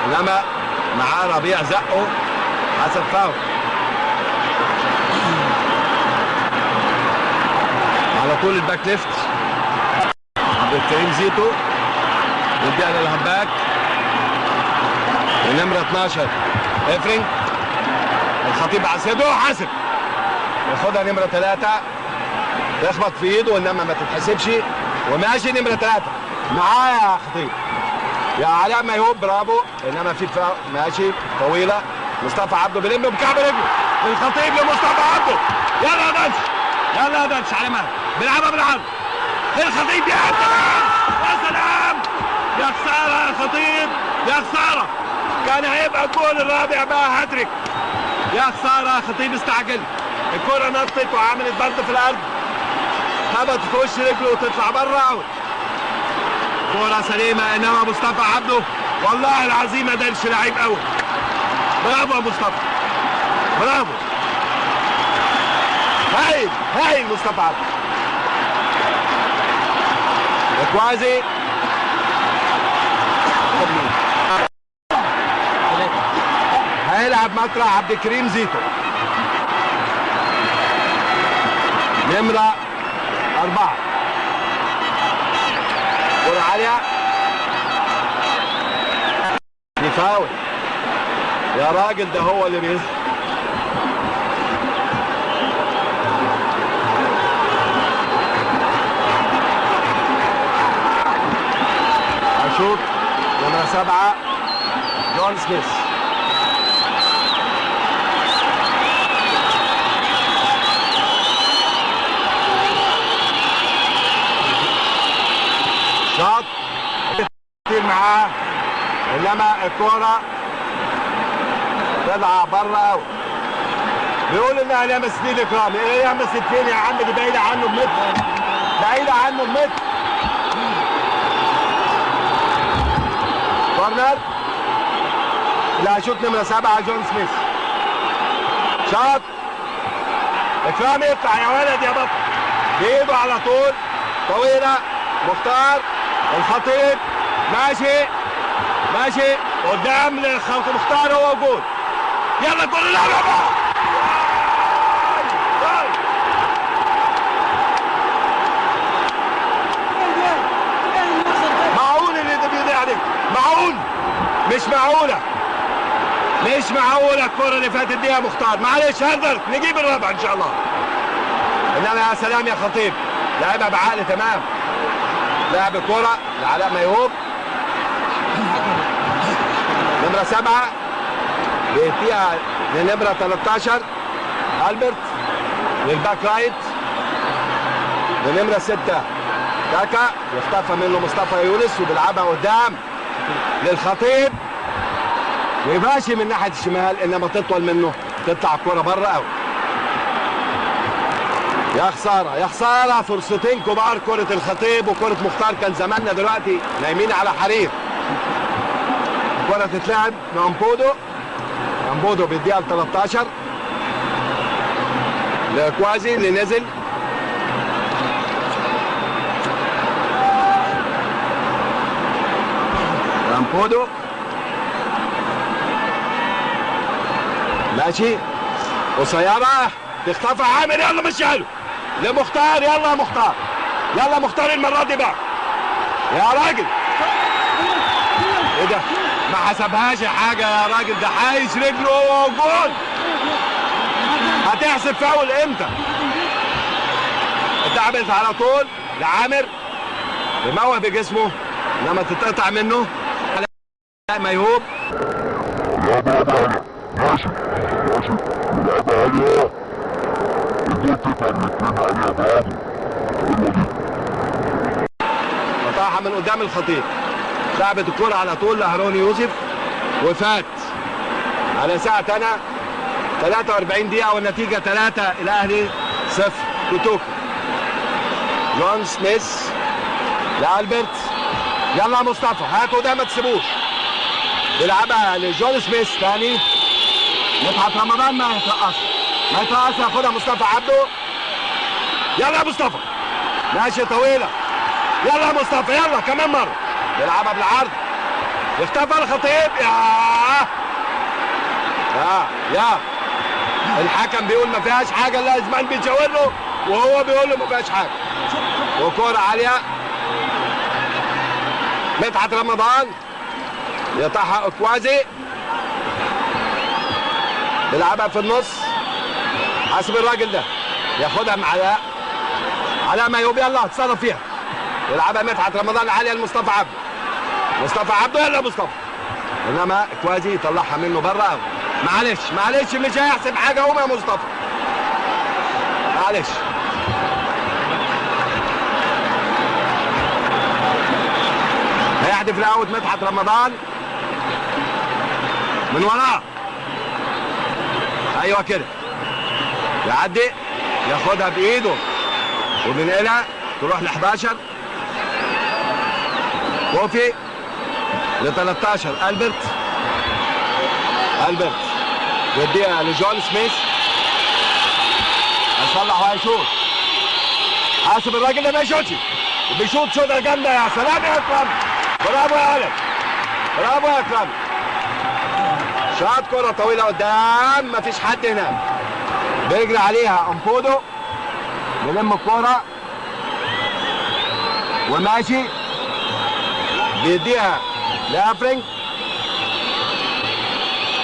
انما معاه ربيع زقه حسب فاول. على طول الباك ليفت عبد الكريم زيتو يديها للهباك ونمرة 12 افرنج الخطيب على صدره حاسب ياخدها نمرة 3 يخبط في ايده انما ما تتحسبش وماشي نمرة 3 معاه يا خطيب يا علاء ميهوب برافو انما في ماشي طويلة مصطفى عبده بيلم بكعب رجله الخطيب لمصطفى عبده يلا يا دنش يلا يا دنش على مهل بيلعبها بالعرض الخطيب يا سلام يا خسارة يا خطيب يا خسارة كان هيبقى الجول الرابع بقى هاتريك يا خسارة يا خطيب استعجل الكرة نطت وعملت برد في الأرض خبط في وش رجله وتطلع بره اوت كرة سليمة انما مصطفى عبده والله العظيم ما دارش لعيب قوي برافو يا مصطفى برافو هايل هايل مصطفى عبده كوازي هيلعب مطرح عبد الكريم زيتو نمرة 4 كرة عالية يفاول يا راجل ده هو اللي بيزن هشوط نمرة 7 جون سميث شاط كتير معاه انما الكوره طلع بره قوي بيقول انها لمست ايد اكرامي ايه لمست فين يا عم دي بعيده عنه بمتر بعيده عنه بمتر كورنر اللي هيشوط نمره 7 جون سميث شاط اكرامي يطلع يا ولد يا بطل بايده على طول طويله مختار الخطيب ماشي ماشي قدام للخطيب مختار هو جول يلا جول اللعبة بقى معقول اللي ده بيضيع عليك معقول مش معقولة مش معقولة الكرة اللي فاتت دي يا مختار معلش هنقدر نجيب الرابع ان شاء الله انما يا سلام يا خطيب لعبها بعقل تمام لعب الكرة لعلاء ميهوب نمرة 7 بيديها لنمرة 13 ألبرت للباك رايت لنمرة 6 كاكا يختفى منه مصطفى يونس وبيلعبها قدام للخطيب وماشي من ناحية الشمال انما تطول منه تطلع الكرة بره قوي يا خسارة يا خسارة فرصتين كبار كرة الخطيب وكرة مختار كان زماننا دلوقتي نايمين على حرير كرة تتلعب لأمبودو أمبودو بيديها ل 13 لكوازي اللي نزل أمبودو ماشي قصيرة تختفى عامر يلا مشيها له لمختار يلا مختار يلا مختار المرة دي بقى يا راجل ايه ده ما حسبهاش حاجة يا راجل ده حايش رجله وهو جول هتحسب فاول امتى اتعملت على طول لعامر بموه بجسمه لما تتقطع منه ميهوب ماشي ماشي لعبة عالية الجول تطلع من الاتنين عالية برافو حلوة دي قطعها من قدام الخطيب لعبت الكرة على طول لهارون يوسف وفات على ساعة أنا 43 دقيقة والنتيجة 3 الأهلي 0 كوتوكو جون سميث لألبرت يلا مصطفى هاتوا ده ما تسيبوش بيلعبها لجون سميث تاني مدحت رمضان ما يترقص ياخدها مصطفى عبده يلا يا مصطفى ماشي طويلة يلا يا مصطفى يلا كمان مرة يلعبها بالعرض اختفى الخطيب يا الحكم بيقول ما فيهاش حاجة الا زمان بيشاور له وهو بيقول له ما فيهاش حاجة وكورة عالية مدحت رمضان يقطعها اكوازي بيلعبها في النص حسب الراجل ده ياخدها مع علاء. علاء ميهوب يلا اتصرف فيها. يلعبها مدحت رمضان عاليه لمصطفى عبده. مصطفى عبده يلا مصطفى. انما كوازي يطلعها منه بره. معلش مش هيحسب حاجه. قوم يا مصطفى. معلش. هيحدف الاوت مدحت رمضان من وراه. ايوه كده. يعدي ياخدها بايده وبنقلها تروح ل 11 كوفي ل 13 البرت يديها لجون سميث. هيصلح وهيشوط. حاسب الراجل ده ما يشوطش. بيشوط شوطه جامده. يا سلام يا اكرم. برافو يا ولد. برافو يا اكرم. شاط كره طويله قدام مفيش حد هناك. بيجري عليها امبودو. بيلم الكوره وماشي. بيديها لافرينج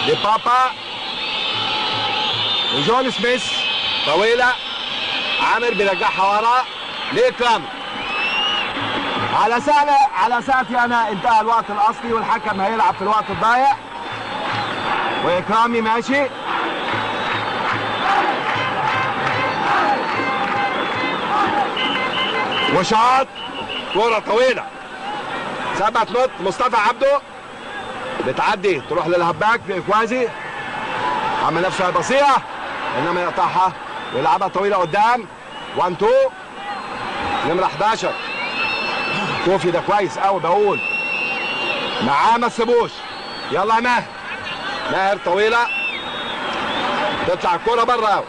لبابا وجون سميث طويله. عامر بيرجعها ورا لاكرام. على ساعتي انا انتهى الوقت الاصلي والحكم هيلعب في الوقت الضايع. واكرامي ماشي. وشاط كرة طويلة. ثبت نط مصطفى عبده. بتعدي تروح للهباك لإكوازي. عمل نفسه بصيرة انما يقطعها ويلعبها طويلة قدام. 1 2 نمرة 11 كوفي ده كويس قوي بقول. معاه ما تسيبوش. يلا يا ماهر طويلة تطلع الكرة بره اوت.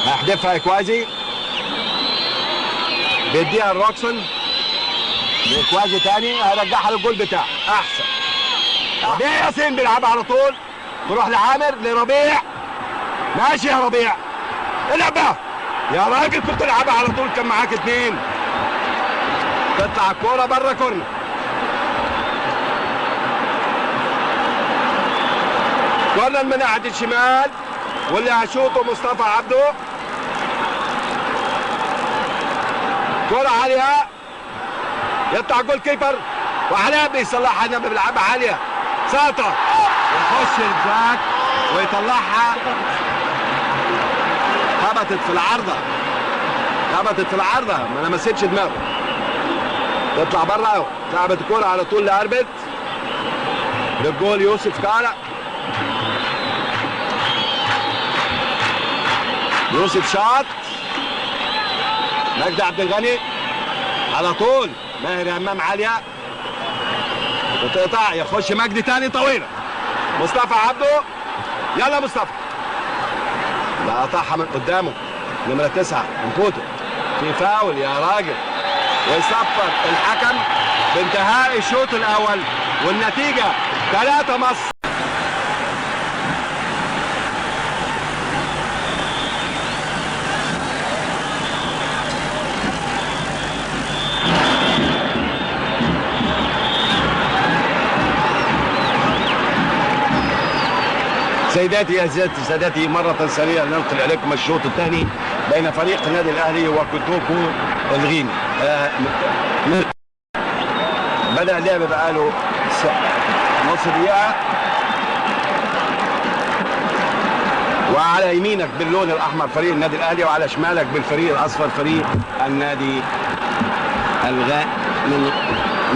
هيحدفها إكوازي. بيديها الروكسون لإكوازي تاني. هيرجعها للجول بتاعه. احسن. ربيع ياسين بيلعبها على طول. تروح لعامر لربيع. ماشي يا ربيع. العبها يا راجل. كنت تلعبها على طول كان معاك 2. تطلع الكوره بره كورنر. كورنر من ناحيه الشمال واللي هيشوطه مصطفى عبده. كرة عالية. يطلع جول كيبر وعلاء بيصلحها. انما بيلعبها عالية. ساطة يخش الباك ويطلعها. خبطت في العارضة ما لمستش دماغه. تطلع بره. لعبت الكرة على طول لأربت للجول يوسف كارا. يوسف شاط. مجدي عبد الغني على طول. ماهر همام عالية وتقطع. يخش مجدي تاني طويلة. مصطفى عبده. يلا مصطفى. لا قطعها من قدامه نمرة 9 انفوتو. في فاول يا راجل. ويصفر الحكم بانتهاء الشوط الأول والنتيجة 3 مصر. سيداتي يا سادتي مرة ثانية ننقل إليكم الشوط الثاني بين فريق النادي الأهلي وكوتوكو الغيني. بدأ اللعب بقاله نص دقيقة. وعلى يمينك باللون الأحمر فريق النادي الأهلي وعلى شمالك بالفريق الأصفر فريق النادي من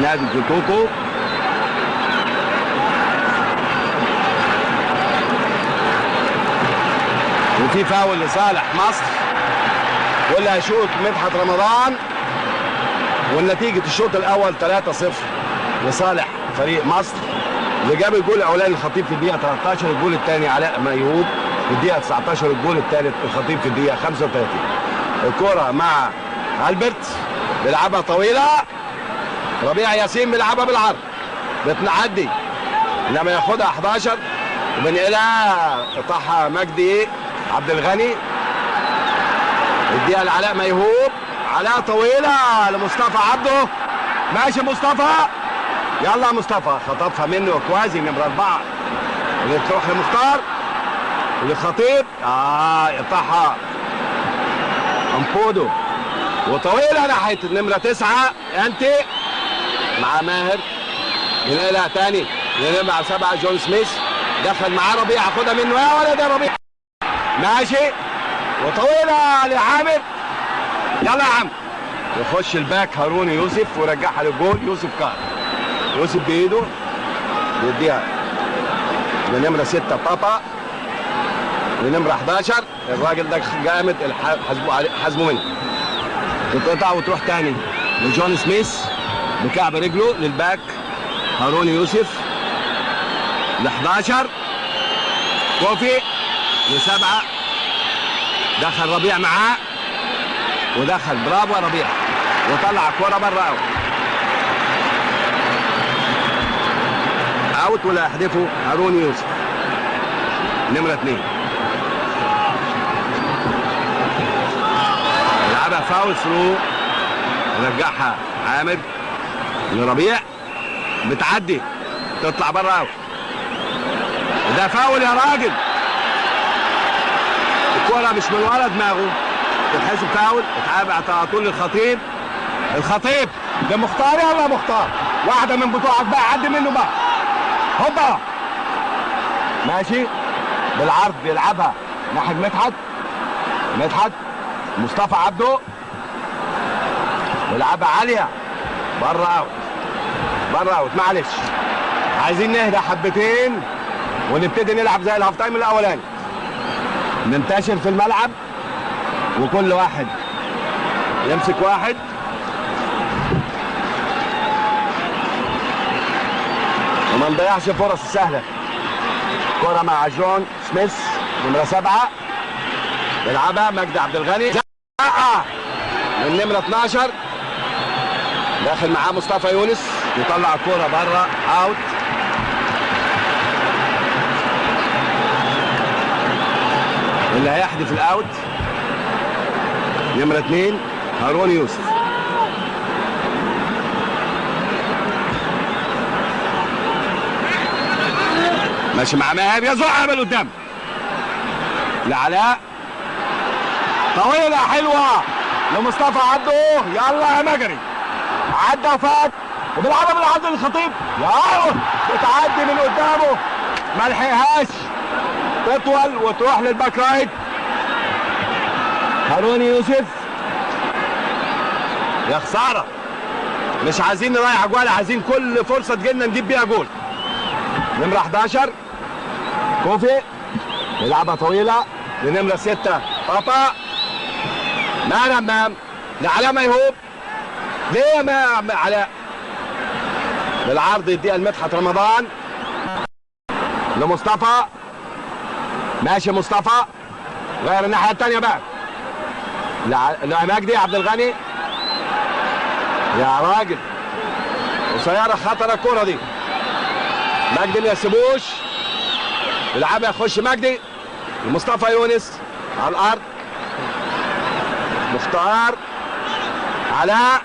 نادي كوتوكو. وفي فاول لصالح مصر واللي هيشوط مدحت رمضان. والنتيجة الشوط الأول 3-0 لصالح فريق مصر اللي جاب الجول الأولاني الخطيب في الدقيقة 13. الجول الثاني علاء ميهوب في الدقيقة 19. الجول الثالث الخطيب في الدقيقة 35. الكرة مع ألبرت بيلعبها طويلة. ربيع ياسين بيلعبها بالعرض بتعدي انما ياخدها 11 وبنقلها قطعها مجدي عبد الغني. اديها لعلاء ميهوب. علاء طويله لمصطفى عبده. ماشي مصطفى. يلا مصطفى. خطفها منه كوازي نمرة 4 اللي تروح لمختار للخطيب يقطعها امبودو وطويله ناحيه النمره 9 انتي مع ماهر ينقلها تاني لنمره 7 جون سميث دخل معاه ربيع خدها منه يا ولد يا ربيع ماشي وطويله لعامر يلا يا عم يخش الباك هارون يوسف ويرجعها للجول يوسف كار يوسف بايده يديها لنمره 6 بابا لنمره 11 الراجل ده جامد حاسبه منه تتقطع وتروح تاني لجون سميث بكعب رجله للباك هارون يوسف ل 11 كوفي ل7 دخل ربيع معاه ودخل برافو يا ربيع وطلع الكوره بره اوت ولا يحدفه هارون يوسف نمره 2 يلعبها فاول ثرو يرجعها عامر لربيع بتعدي تطلع بره اوت ده فاول يا راجل الكوره مش من ورا دماغه تتحسب فاول اتعاد على طول للخطيب الخطيب ده مختار يلا مختار واحده من بتوعك بقى عدي منه بقى هوبا ماشي بالعرض بيلعبها ناحيه مدحت مصطفى عبده بيلعبها عاليه بره اوت معلش عايزين نهدى حبتين ونبتدي نلعب زي الهاف تايم الاولاني ننتشر في الملعب وكل واحد يمسك واحد وما نضيعش فرص سهله كرة مع جون سميث نمرة 7 يلعبها مجدي عبد الغني من نمرة 12 داخل معاه مصطفى يونس يطلع الكرة بره اوت اللي هيحدف الاوت نمرة 2 هارون يوسف ماشي مع ماهر يزقها من قدام لعلاء طويلة حلوة لمصطفى عبده يلا يا مجري عدى وفات وبيلعبها بالعرض للخطيب يا بتعدي من قدامه ما لحقهاش تطول وتروح للباك رايت هارون يوسف يا خسارة مش عايزين نضيع جوال عايزين كل فرصة تجيلنا نجيب بيها جول نمرة 11 كوفي يلعبها طويلة لنمرة 6 بابا ما امام لعلاء ميهوب ليه ما علاء بالعرض يديها لمدحت رمضان لمصطفى ماشي مصطفى غير الناحية التانية بقى لمجدي عبد الغني يا راجل قصيرة خطرة الكرة دي مجدي ما يسيبوش يلعبها يخش مجدي لمصطفى يونس على الارض مختار علاء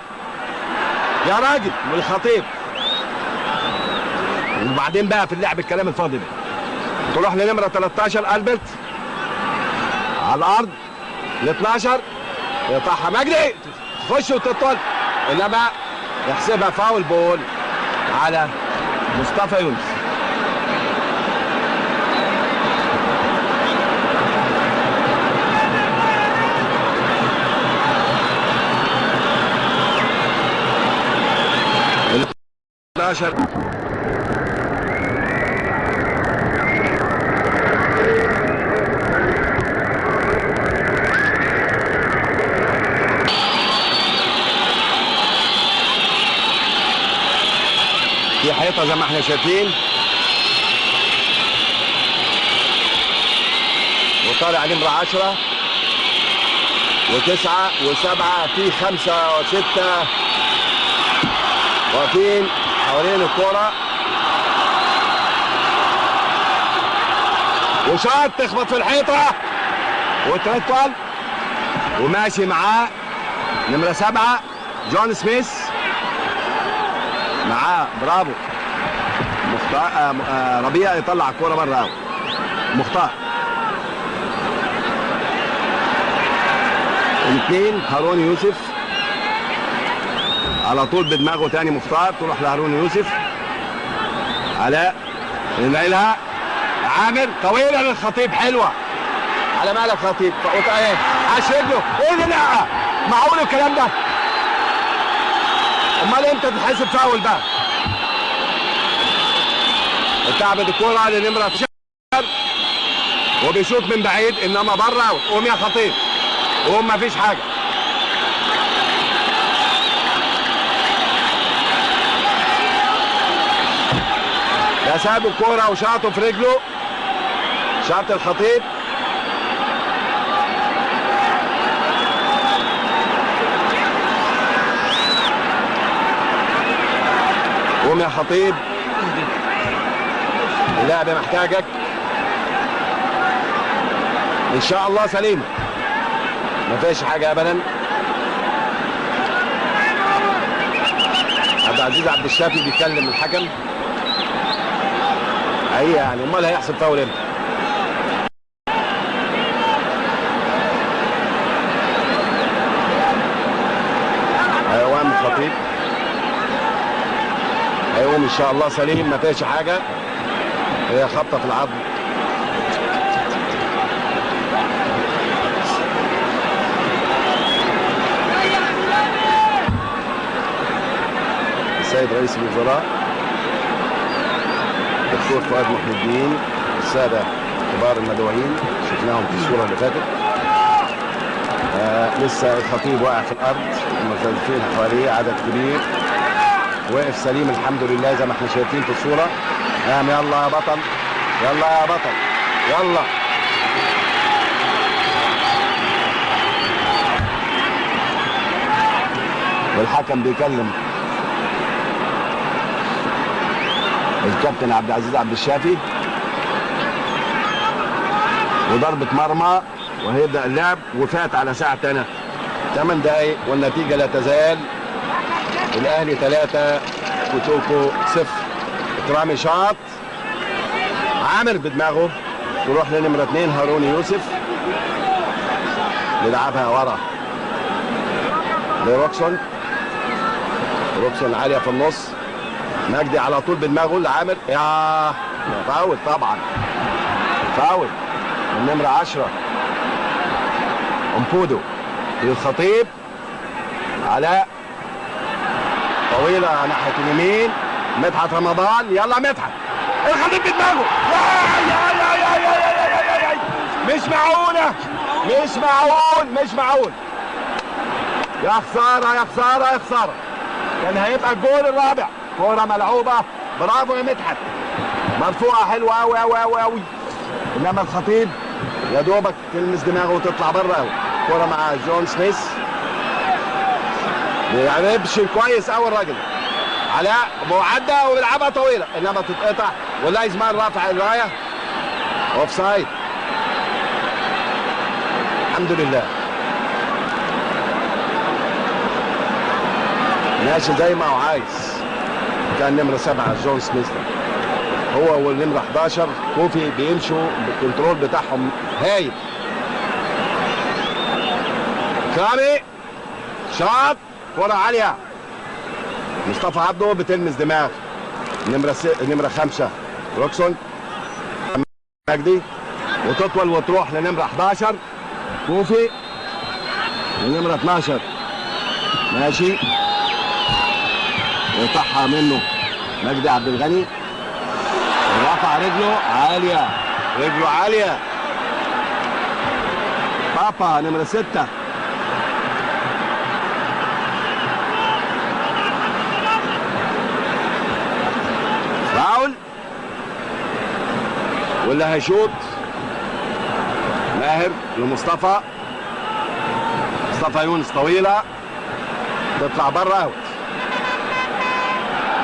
يا راجل والخطيب وبعدين بقى في اللعب الكلام الفاضي ده تروح لنمرة 13 البرت على الارض ل 12 يقطعها مجدي تخش وتطول انما يحسبها فاول بول على مصطفى يونس ال 12 في حيطة زي ما احنا شايفين وطالع نمرة 10 و9 و7 في 5 و6 واقفين حوالين الكرة وشاط تخبط في الحيطة وتطول وماشي معاه نمرة 7 جون سميث معاه برافو مختار ربيع يطلع الكوره بره مختار الاثنين هارون يوسف على طول بدماغه تاني مختار، تروح لهارون يوسف. علاء ينقلها عامر طويله للخطيب، حلوه على مالك خطيب، ايه عاش رجله، ايه ده؟ لا معقول الكلام ده؟ امال امتى تتحسب فاول بقى؟ اتعبت الكوره لنمره 10 وبيشوط من بعيد انما بره اوت. قوم يا خطيب قوم، مفيش حاجه. ده ساب الكوره وشاطه في رجله، شاط الخطيب. قوم يا خطيب، اللعب محتاجك ان شاء الله سليمه، ما فيش حاجه ابدا. عبد العزيز عبد الشافي بيكلم الحكم، هي يعني امال هيحسب فاول امتى؟ هيقوم الخطيب، هيقوم ان شاء الله سليم، ما فيش حاجه، هي خبطه في العظم. السيد رئيس الوزراء الدكتور فؤاد محي الدين، الساده كبار المدعوين شفناهم في الصوره اللي فاتت. لسه الخطيب واقع في الارض، المستضيفين حواليه عدد كبير، واقف سليم الحمد لله زي ما احنا شايفين في الصوره. قام يلا يا بطل، يلا يا بطل، يلا. والحكم بيكلم الكابتن عبد العزيز عبد الشافي، وضربة مرمى وهيبدأ اللعب، وفات على ساعتنا 8 دقايق والنتيجة لا تزال الأهلي 3 كوتوكو 0. إكرامي شاط، عامر بدماغه، تروح لنمرة 2 هارون يوسف، يلعبها ورا لروكسون، روكسون عالية في النص، مجدي على طول بدماغه لعامر، يا فاول طبعا، فاول من نمرة 10 امبودو للخطيب. علاء طويلة ناحية اليمين، مدحت رمضان، يلا مدحت، الخطيب بدماغه، مش معقولة، مش معقول، مش معقول، يا خسارة يا خسارة يا خسارة، كان هيبقى الجول الرابع. كورة ملعوبة، برافو يا مدحت، مرفوعة حلوة أوي أوي أوي أوي، إنما الخطيب يا دوبك تلمس دماغه وتطلع بره أوي. كورة مع جون سميث، بيمشي كويس أوي الراجل. علاء معدة وبيلعبها طويلة إنما تتقطع، ولايزمان رافع الراية، أوف سايد. الحمد لله ماشي زي ما هو عايز. كان نمرة 7 جون سميث هو والنمرة 11 كوفي بيمشوا بالكنترول بتاعهم هايل. كرامي شاط، كرة عالية، مصطفى عبده بتلمس دماغ نمرة 5 روكسون مجدي، وتطول وتروح لنمرة 11 كوفي، ونمرة 12 ماشي، يقطعها منه مجدي عبد الغني، رفع رجله عالية، رجله عالية، بابا نمرة 6 فاول. واللي هيشوط ماهر لمصطفى، مصطفى يونس طويلة تطلع بره اوت.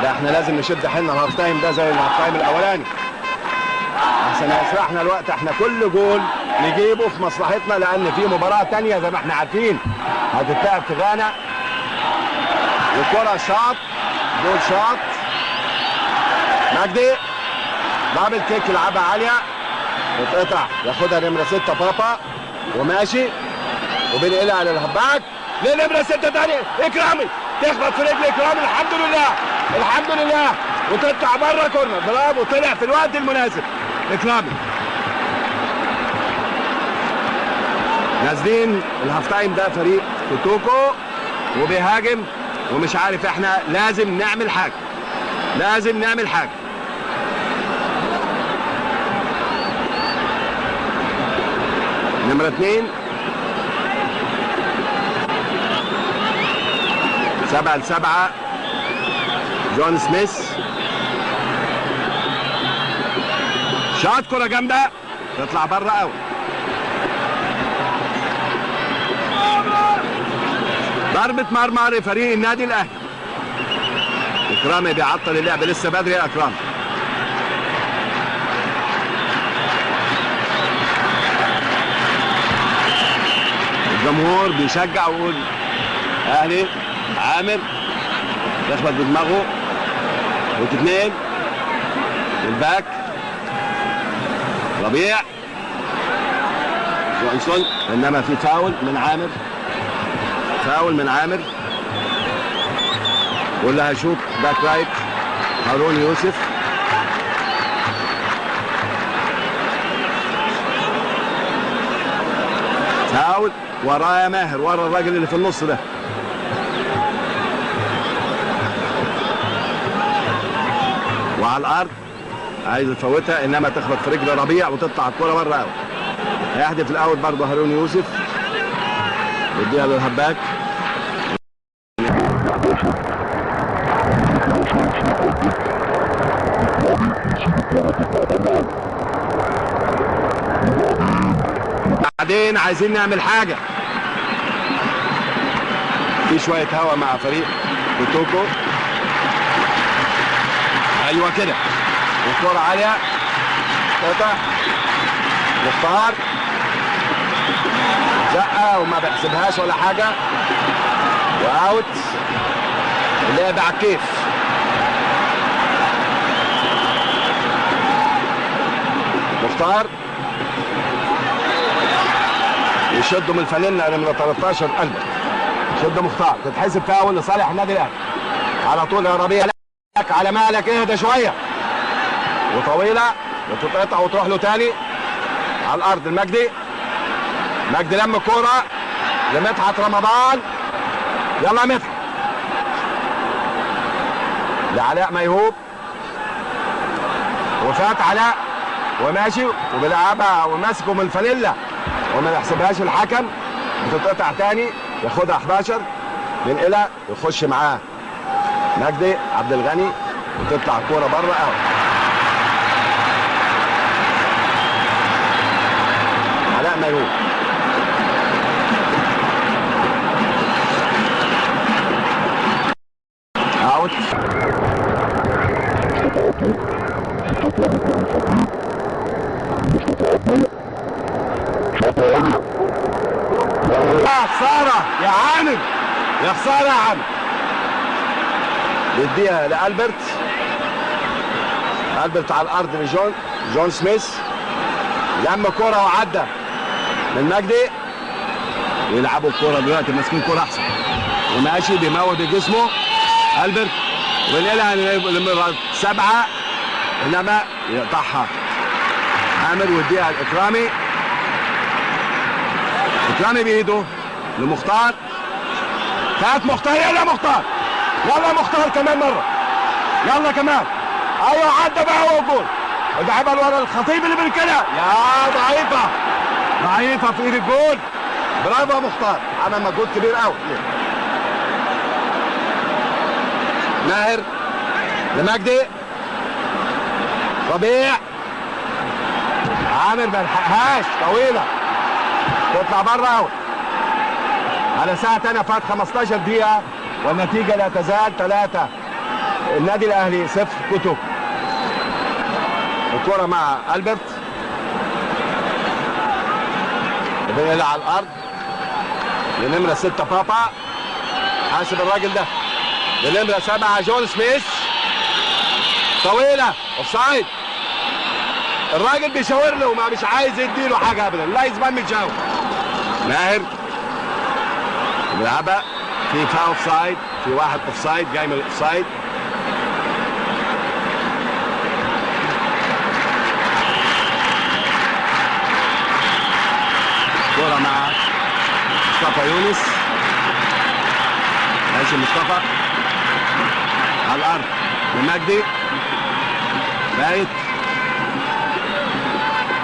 ده احنا لازم نشد حيلنا الهاف تايم ده زي الهاف تايم الاولاني عشان هيسرحنا الوقت. احنا كل جول نجيبه في مصلحتنا، لان في مباراة تانية زي ما احنا عارفين هتتلعب في غانا. والكرة شاط، جول شاط مجدي، دبل كيك يلعبها عالية، تتقطع، ياخدها نمرة 6 بابا وماشي، وبنقلها على الهباك لنمرة 6 تاني اكرامي تخبط في رجل اكرامي. الحمد لله الحمد لله وتطلع بره كورنر. برافو طلع في الوقت المناسب اكرامي. نازلين الهاف تايم ده فريق كوتوكو وبيهاجم ومش عارف. احنا لازم نعمل حاجه لازم نعمل حاجه. نمرة 2 7-7 جون سميث شاط كرة جامدة تطلع بره قوي. ضربة مرمى لفريق النادي الاهلي. اكرامي بيعطل اللعب لسه بدري يا اكرام. الجمهور بيشجع ويقول اهلي. عامر يخبط بدماغه وتتنين الباك ربيع جونسون انما في فاول من عامر. فاول من عامر واللي هيشوط باك رايت هارون يوسف. فاول وراه يا ماهر ورا الراجل اللي في النص ده. وعلى الارض عايز يفوتها انما تخبط في رجل ربيع وتطلع الكوره بره قوي. هيحدف الاول برضه هارون يوسف يديها للهباك. بعدين عايزين نعمل حاجه. في شويه هوا مع فريق كوتوكو. ايوه كده والكرة عالية قطع مختار زقة وما بيحسبهاش ولا حاجة واوت. اللعب على الكيف. مختار يشدوا من الفانيلا من 13 قلبك. شد مختار تتحسب فاول لصالح النادي الاهلي. على طول يا ربيع لك على مالك اهدى شويه وطويله وتتقطع وتروح له تاني على الارض. المجدي لم الكوره لمدحت رمضان. يلا يا مدحت لعلاء ميهوب وفات علاء وماشي وبيلعبها وماسكه من الفانيلا وما يحسبهاش الحكم. بتتقطع تاني ياخدها 11 ينقلها يخش معاه مجدي عبد الغني وتطلع الكوره بره قوي. علاء ميهوب اوت. يا خساره يا عامر يا خساره يا عامر. بيديها لألبرت. ألبرت على الأرض جون سميث لم كرة وعدى من مجدي. يلعبوا الكرة دلوقتي ماسكين كرة أحسن وماشي بيموت بجسمه ألبرت وينقلها 7 إنما يقطعها عامر ويديها لإكرامي. إكرامي بإيده لمختار. فات مختار. يلا مختار يلا مختار كمان مرة. يلا كمان. ايوه عدى بقى هو الجول. ولعبها لورا الخطيب اللي بالكده. يا ضعيفة في ايد الجول. برافو يا مختار عمل مجهود كبير قوي. ماهر لمجدي ربيع عامر ما لحقهاش طويلة تطلع بره قوي. على ساعة تانية فات 15 دقيقة والنتيجة لا تزال 3 النادي الاهلي 0 كوتوكو. الكرة مع ألبرت بينقلها على الارض لنمرة 6 بابا. حاسب الراجل ده لنمرة 7 جون سميث. طويلة اوفسايد. الراجل بيشاور له وما مش عايز يديله حاجة ابدا. لا يزبان متجاوب. ماهر بيلعبها في اوف سايد، في واحد اوف سايد جاي من الاوف سايد. كرة مع مصطفى يونس. ماشي مصطفى على الارض لمجدي، بايت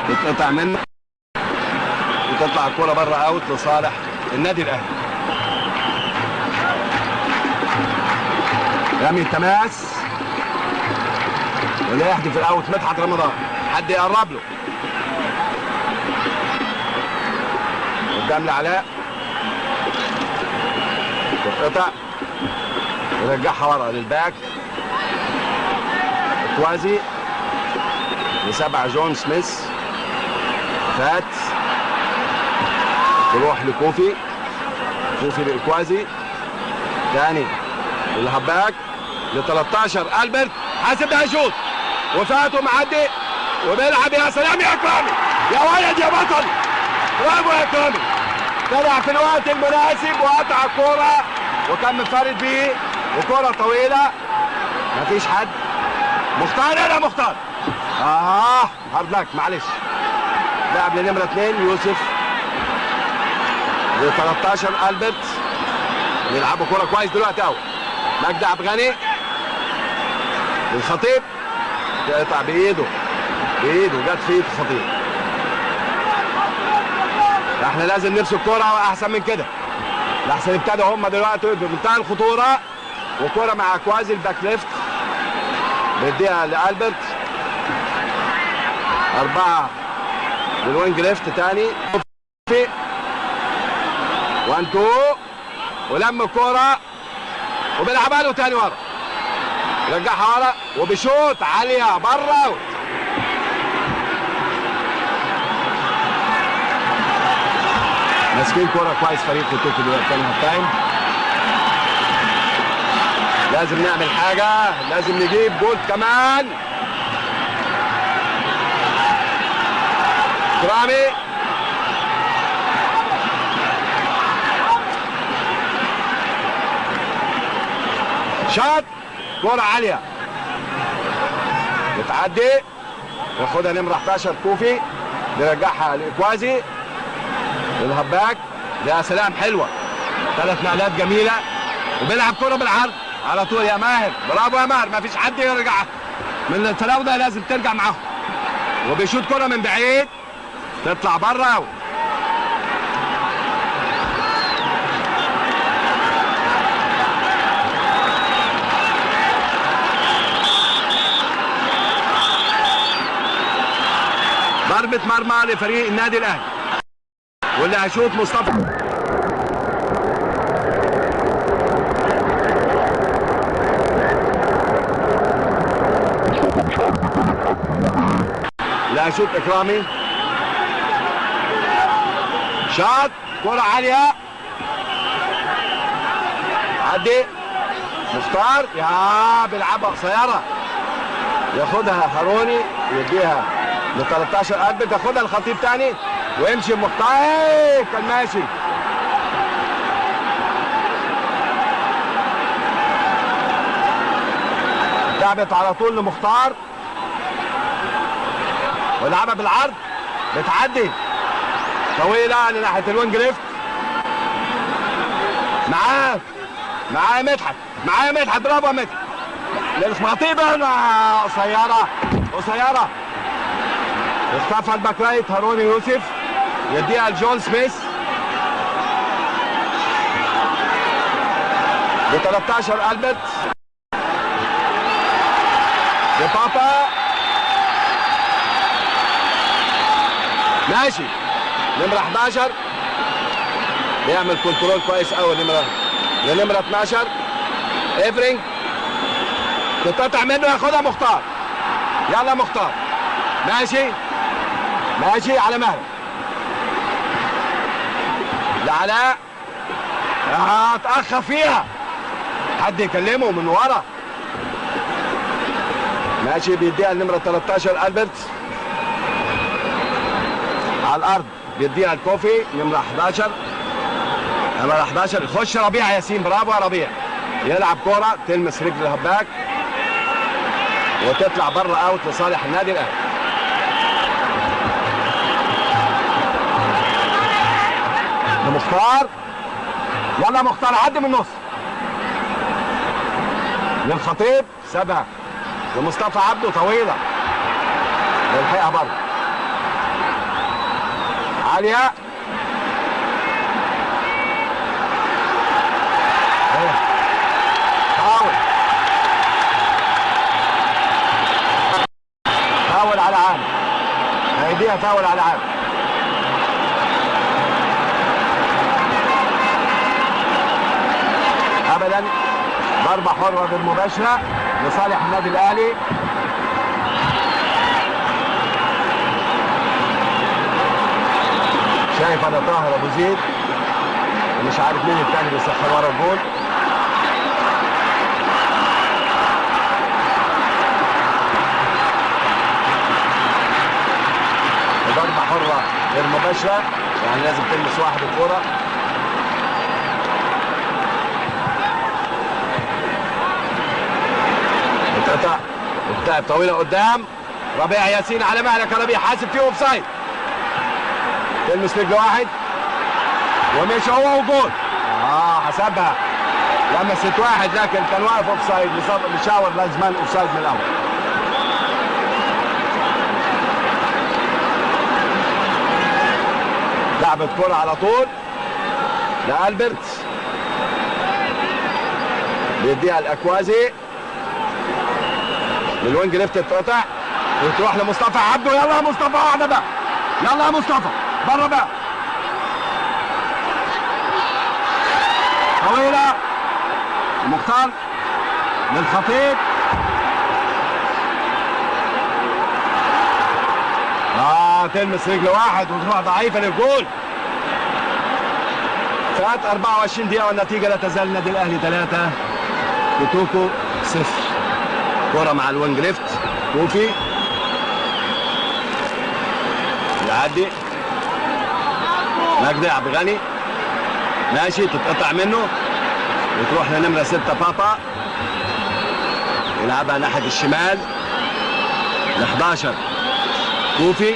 تتقطع منه وتطلع الكرة بره اوت لصالح النادي الاهلي. رمي التماس ولا يحدف الاوت مدحت رمضان، حد يقرب له قدام لعلاء، تتقطع ويرجعها ورا للباك كوازي لسبع جون سميث، فات تروح لكوفي، كوفي لإكوازي تاني للهباك ل 13 ألبرت حاسب ده هيشوط وفات ومعدي وبيلعب. يا سلام يا اكرامي يا ولد يا بطل، برافو يا اكرامي، طلع في الوقت المناسب وقطع الكوره وكان منفرد بيه وكوره طويله مفيش حد. مختار يا مختار هارد لك معلش. لاعب لنمره 2 يوسف ل 13 ألبرت بيلعبوا كوره كويس دلوقتي قوي. مجدي عبد الغني للخطيب تقطع بايده جت في ايد الخطيب. احنا لازم نمسك كوره احسن من كده لحسن ابتدوا هم دلوقتي بمنتهى الخطوره. وكوره مع كوازي الباك ليفت بيديها لالبرت، 4 للوينج ليفت تاني 1 2 ولم الكوره وبيلعبها له تاني ورا، يرجعها ورا وبشوط عاليه بره. ماسكين كوره كويس فريق توتو دلوقتي تاني هاف تايم. لازم نعمل حاجه، لازم نجيب جول كمان. كرامي شاط كوره عاليه بتعدي ياخدها نمره 11 كوفي بيرجعها لاكوازي للهباك. يا سلام حلوه، 3 نقلات جميله وبيلعب كوره بالعرض على طول. يا ماهر برافو يا ماهر، ما فيش حد يرجع من الفراوده، لازم ترجع معاهم. وبيشوط كوره من بعيد تطلع بره. ضربة مرمى لفريق النادي الاهلي واللي هيشوط مصطفى. لا هيشوط اكرامي، شاط كرة عالية عدي مختار، يا بيلعبها قصيرة ياخدها هاروني يديها ل 13 قلب، تاخدها الخطيب تاني ويمشي مختار. كان ماشي لعبت على طول لمختار ولعبها بالعرض بتعدي طويله لناحيه الوينج ليفت. معاه مدحت برافو يا مدحت للخطيب. قصيره اختفى الباك رايت هاروني يوسف يديها لجون سميث ب 13 ألبرت لبابا ماشي. نمرة 11 بيعمل كنترول كويس قوي لنمرة 12 ايفرينج تتقطع منه ياخدها مختار. يلا مختار ماشي على مهله لعلاء اتأخر فيها حد يكلمه من ورا. ماشي بيديها لنمرة 13 ألبرت على الأرض بيديها الكوفي نمرة 11 نمرة 11 يخش ربيع ياسين. برافو يا ربيع. يلعب كرة تلمس رجل الهباك وتطلع بره اوت لصالح النادي الاهلي. لمختار. يلا مختار عدي من النص. للخطيب سابها لمصطفى عبده طويله يلحقها بره عاليه. فاول على عامر. هيديها فاول على عامر. ابدا ضربه حره غير مباشره لصالح النادي الاهلي. شايف انا طاهر ابو زيد ومش عارف مين الثاني بيسخن ورا الجول. ضربه حره غير مباشره يعني لازم تلمس واحد الكوره. التعب طويله قدام. ربيع ياسين على مهلك يا ربيع. حاسب فيه اوف سايد. تلمس رجل واحد ومشي هو وجول. حسبها لمست واحد لكن كان واقف اوف سايد. مشاور لازمان اوف سايد من الاول. لعبت كرة على طول لألبرت. بيديها الأكوازي للوينج ليفت تتقطع وتروح لمصطفى عبده. يلا يا مصطفى واحدة بقى. يلا يا مصطفى بره بقى. طويلة مختار للخطيب. تلمس رجل واحد وتروح ضعيفة للجول. فات 24 دقيقة والنتيجة لا تزال النادي الأهلي 3 كوتوكو 0. كرة مع الوينج ليفت كوفي يعدي. مجدي عبد الغني ماشي تتقطع منه وتروح لنمرة 6 بابا يلعبها ناحية الشمال ل 11 كوفي.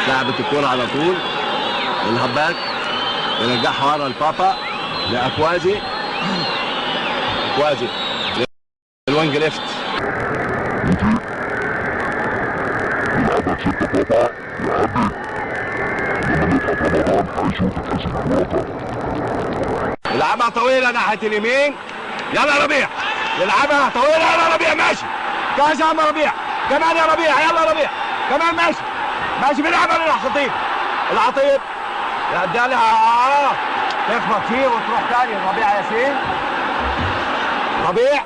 لعبت الكرة على طول الهباك يرجعها ورا البابا لأكوازي. أكوازي الوينج ليفت. يلعبها طويلة ناحية اليمين. يلا يا ربيع. يلعبها طويلة. يلا يا ربيع ماشي. كاش يا ربيع. كمان يا ربيع. يلا يا ربيع كمان ماشي. ماشي بيلعبها للخطيب. العطيب يديها لها تخبط فيه وتروح تاني ربيع ياسين. ربيع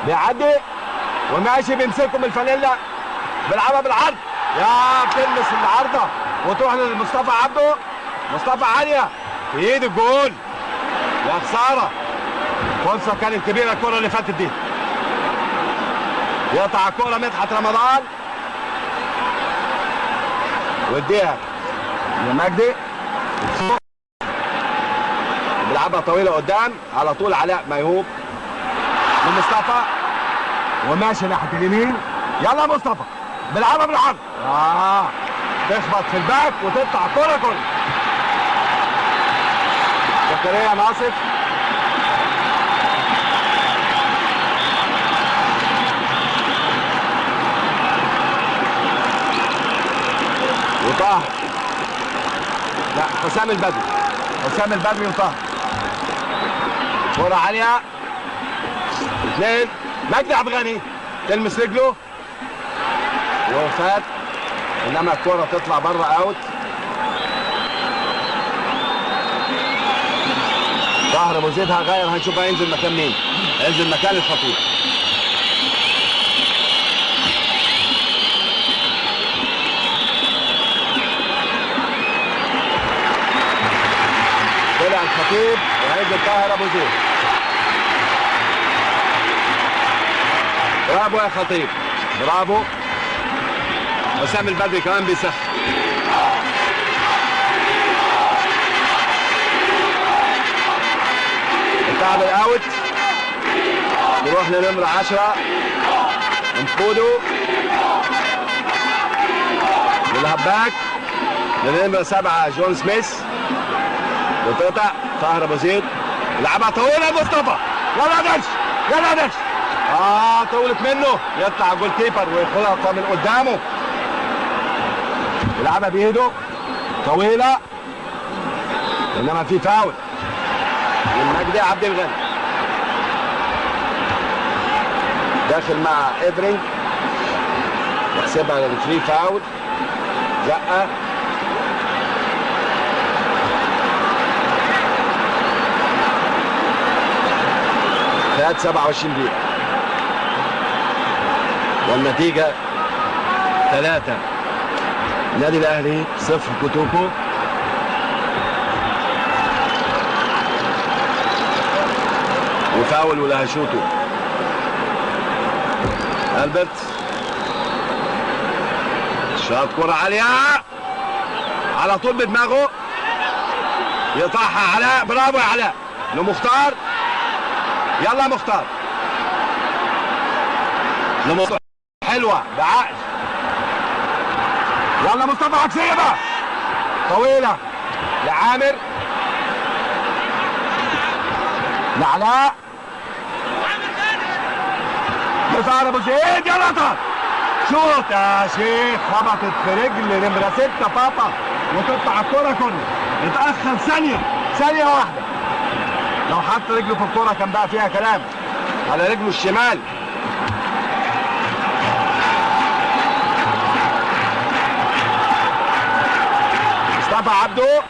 بيعدي وماشي بيمسكهم الفانيلا بيلعبها بالعرض. يا بتلمس العارضه وتروح لمصطفى عبده. مصطفى عاليه في ايد الجول. يا خساره فرصه كانت كبيره الكره اللي فاتت دي. يقطع الكره مدحت رمضان واديها لمجدي. بيلعبها طويله قدام على طول علاء ميهوب لمصطفى وماشي ناحيه اليمين. يلا مصطفى بيلعبها بالعرض. تخبط في الباك وتقطع الكره كلها. زكريا ناصف وطاهر. لا حسام البدري. حسام البدري وطاهر. كرة عالية 2 مجدي عبد الغني تلمس رجله وفات انما الكرة تطلع بره اوت. طاهر ابو زيد هغير هنشوف هينزل مكان مين. هينزل مكان الخطيب. طلع الخطيب وهينزل طاهر ابو زيد. برافو يا خطيب برافو. حسام البدري كمان بيسخن. لنمرة 10 انفودو للهباك لنمرة 7 جون سميث بتقطع طاهر ابو زيد لعبها طويله مصطفى يلا دش يلا دش طولت منه يطلع جول كيبر وياخدها من قدامه يلعبها بايده طويله انما في فاول من مجدي عبد الغني داخل مع ايفرينج يحسبها للفري فاول زقه فات 27 دقيقة والنتيجة 3 النادي الأهلي 0 كوتوكو. وفاول ولا هيشوطوا ألبرت شاط كرة عالية على طول بدماغه يقطعها علاء برافو يا علاء لمختار يلا مختار لمختار حلوة بعقل يلا مصطفى عكسية بقى طويلة لعامر لعلاء لطاهر ابو زيد يلا طاهر شوط يا شيخ خبطت في رجل نمرة 6 بابا وتقطع الكرة كله يتأخر ثانية واحدة لو حط رجله في الكرة كان بقى فيها كلام على رجله الشمال مصطفى عبده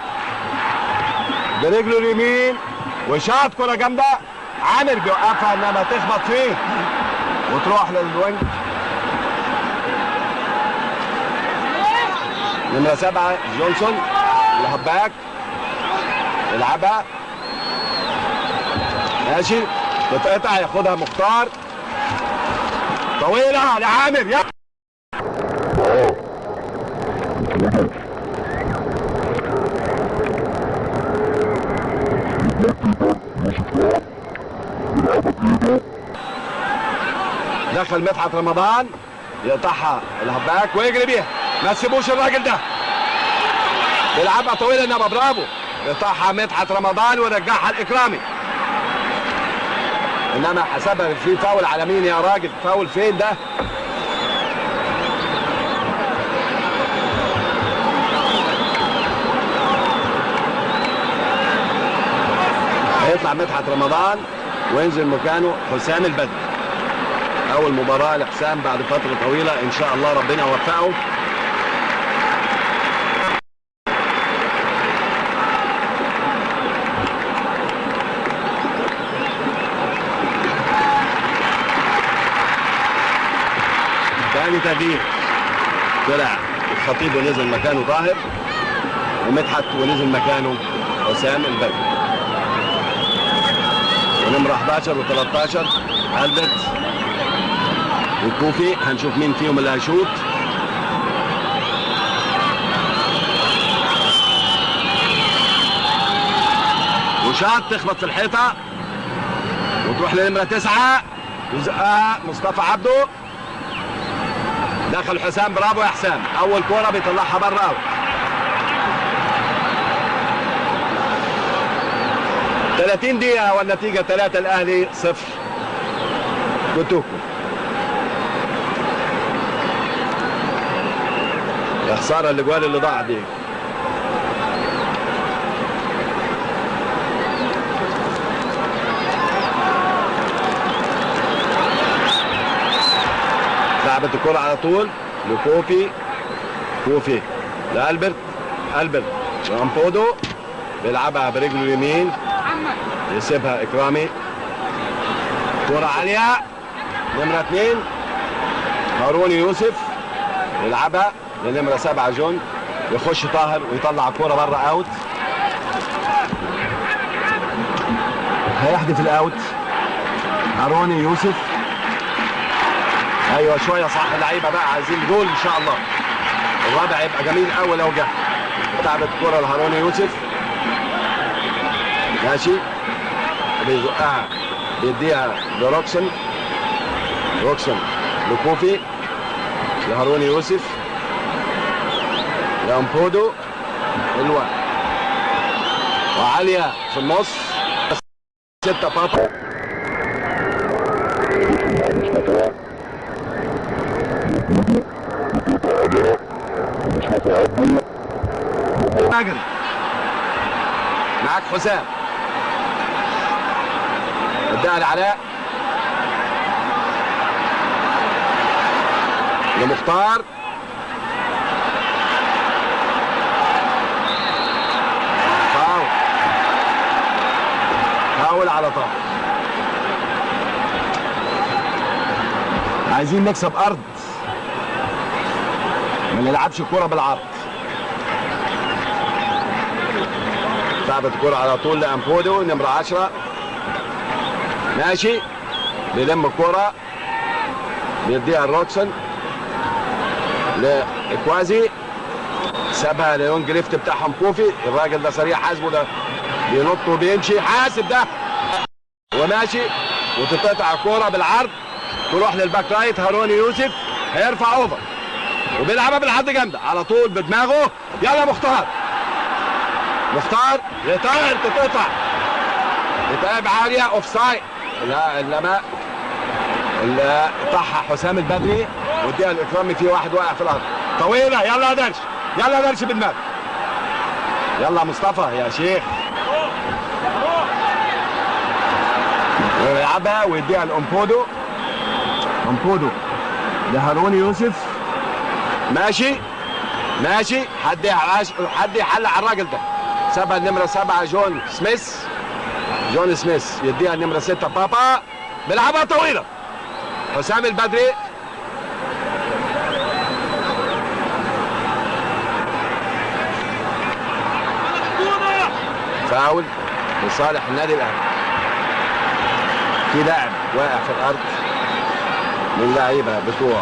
برجله اليمين وشاط كرة جامدة عامر بيوقفها انما تخبط فيه وتروح للوينج نمرة 7 جونسون الهباك يلعبها ماشي بتقطع ياخدها مختار طويلة لعامر يا دخل مدحت رمضان يقطعها الهباك ويجري بيها ما تسيبوش الراجل ده بيلعبها طويله انما برافو يقطعها مدحت رمضان ويرجعها الاكرامي انما حسبها في فاول على مين يا راجل فاول فين ده هيطلع مدحت رمضان وينزل مكانه حسام البدري اول مباراه لحسام بعد فتره طويله ان شاء الله ربنا يوفقه ثاني تغيير طلع الخطيب ونزل مكانه طاهر ومدحت ونزل مكانه حسام البدري ونمرة 11 و13 ألبرت وكوفي هنشوف مين فيهم اللي هيشوط وشاط تخبط في الحيطة وتروح لنمرة 9 يزقها مصطفى عبده دخل حسام برافو يا حسام أول كورة بيطلعها بره أوت 30 دقيقة والنتيجة 3 الأهلي 0 كوتوكو يا خسارة الأجوال اللي ضاعت دي لعبت الكرة على طول كوفي لألبرت ألبرت رامبودو بيلعبها برجله اليمين يسيبها إكرامي كرة عالية نمرة 2 هارون يوسف يلعبها لنمرة 7 جون يخش طاهر ويطلع الكرة بره أوت هيحدف الأوت هارون يوسف ايوه شويه صح اللعيبه بقى عايزين جول ان شاء الله الرابع يبقى جميل قوي لو جه لعبت الكره لهارون يوسف ماشي بيزقها بيديها لروكسون روكسون لكوفي لهارون يوسف لامبودو حلوة وعالية في النص 6 بابا مجري معاك حسام اداها لعلاء لمختار فاول على طاهر. عايزين نكسب ارض ما نلعبش الكرة بالعرض. لعبت الكرة على طول لامبودو نمرة 10 ماشي بيلم الكرة بيديها الروكسون لاكوازي سابها ليونج ليفت بتاعهم كوفي. الراجل ده سريع حاسبه ده بينط وبيمشي حاسب ده وماشي وتتقطع الكرة بالعرض تروح للباك رايت هارون يوسف هيرفع اوفر وبيلعبها بالعرض جامده على طول بدماغه. يلا مختار يطير تتقطع يتقلب عاليه اوف سايد. لا انما اللي قطعها حسام البدري وديها الاكرامي في واحد واقع في الارض طويله. يلا يا درش يلا يا درش بدماغ. يلا مصطفى يا شيخ ويلعبها ويديها لامبودو. امبودو لهارون يوسف ماشي حد يحل على الراجل ده. سابها النمره 7 جون سميث يديها النمره 6 بابا بيلعبها طويله حسام البدري فاول لصالح النادي الاهلي. في لاعب واقع في الارض من اللعيبه بتوع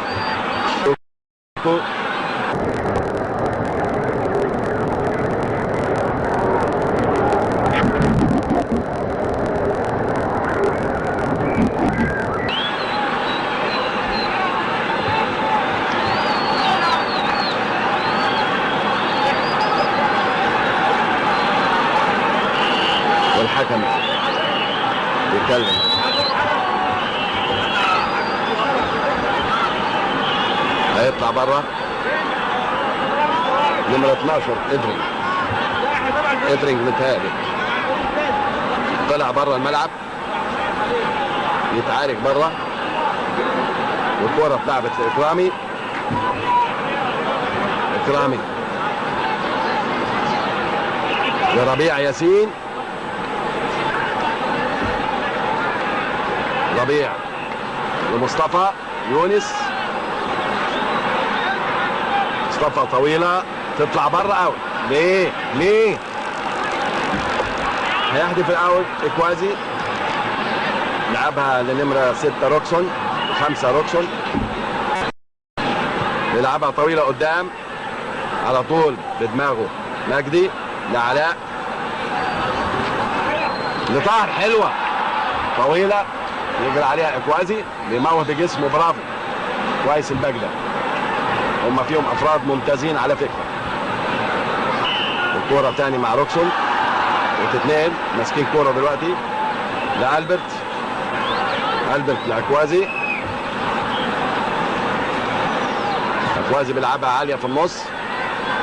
والحكم بيتكلم. هيطلع بره نمرة 12 ادرينج متهيألي طلع بره الملعب يتعارك بره والكورة اتلعبت لإكرامي لربيع ياسين. ربيع لمصطفى يونس. مصطفى طويلة تطلع بره اوت. ليه هيحدف الاوت اكوازي. لعبها لنمرة 6 روكسون 5 روكسون يلعبها طويلة قدام على طول بدماغه مجدي لعلاء لطاهر حلوة طويلة يجري عليها اكوازي بيموت بجسمه. برافو كويس الباك ده. هم فيهم افراد ممتازين على فكره. الكوره تاني مع روكسون وتتنقل ماسكين كوره دلوقتي لالبرت لاكوازي. اكوازي بيلعبها عاليه في النص.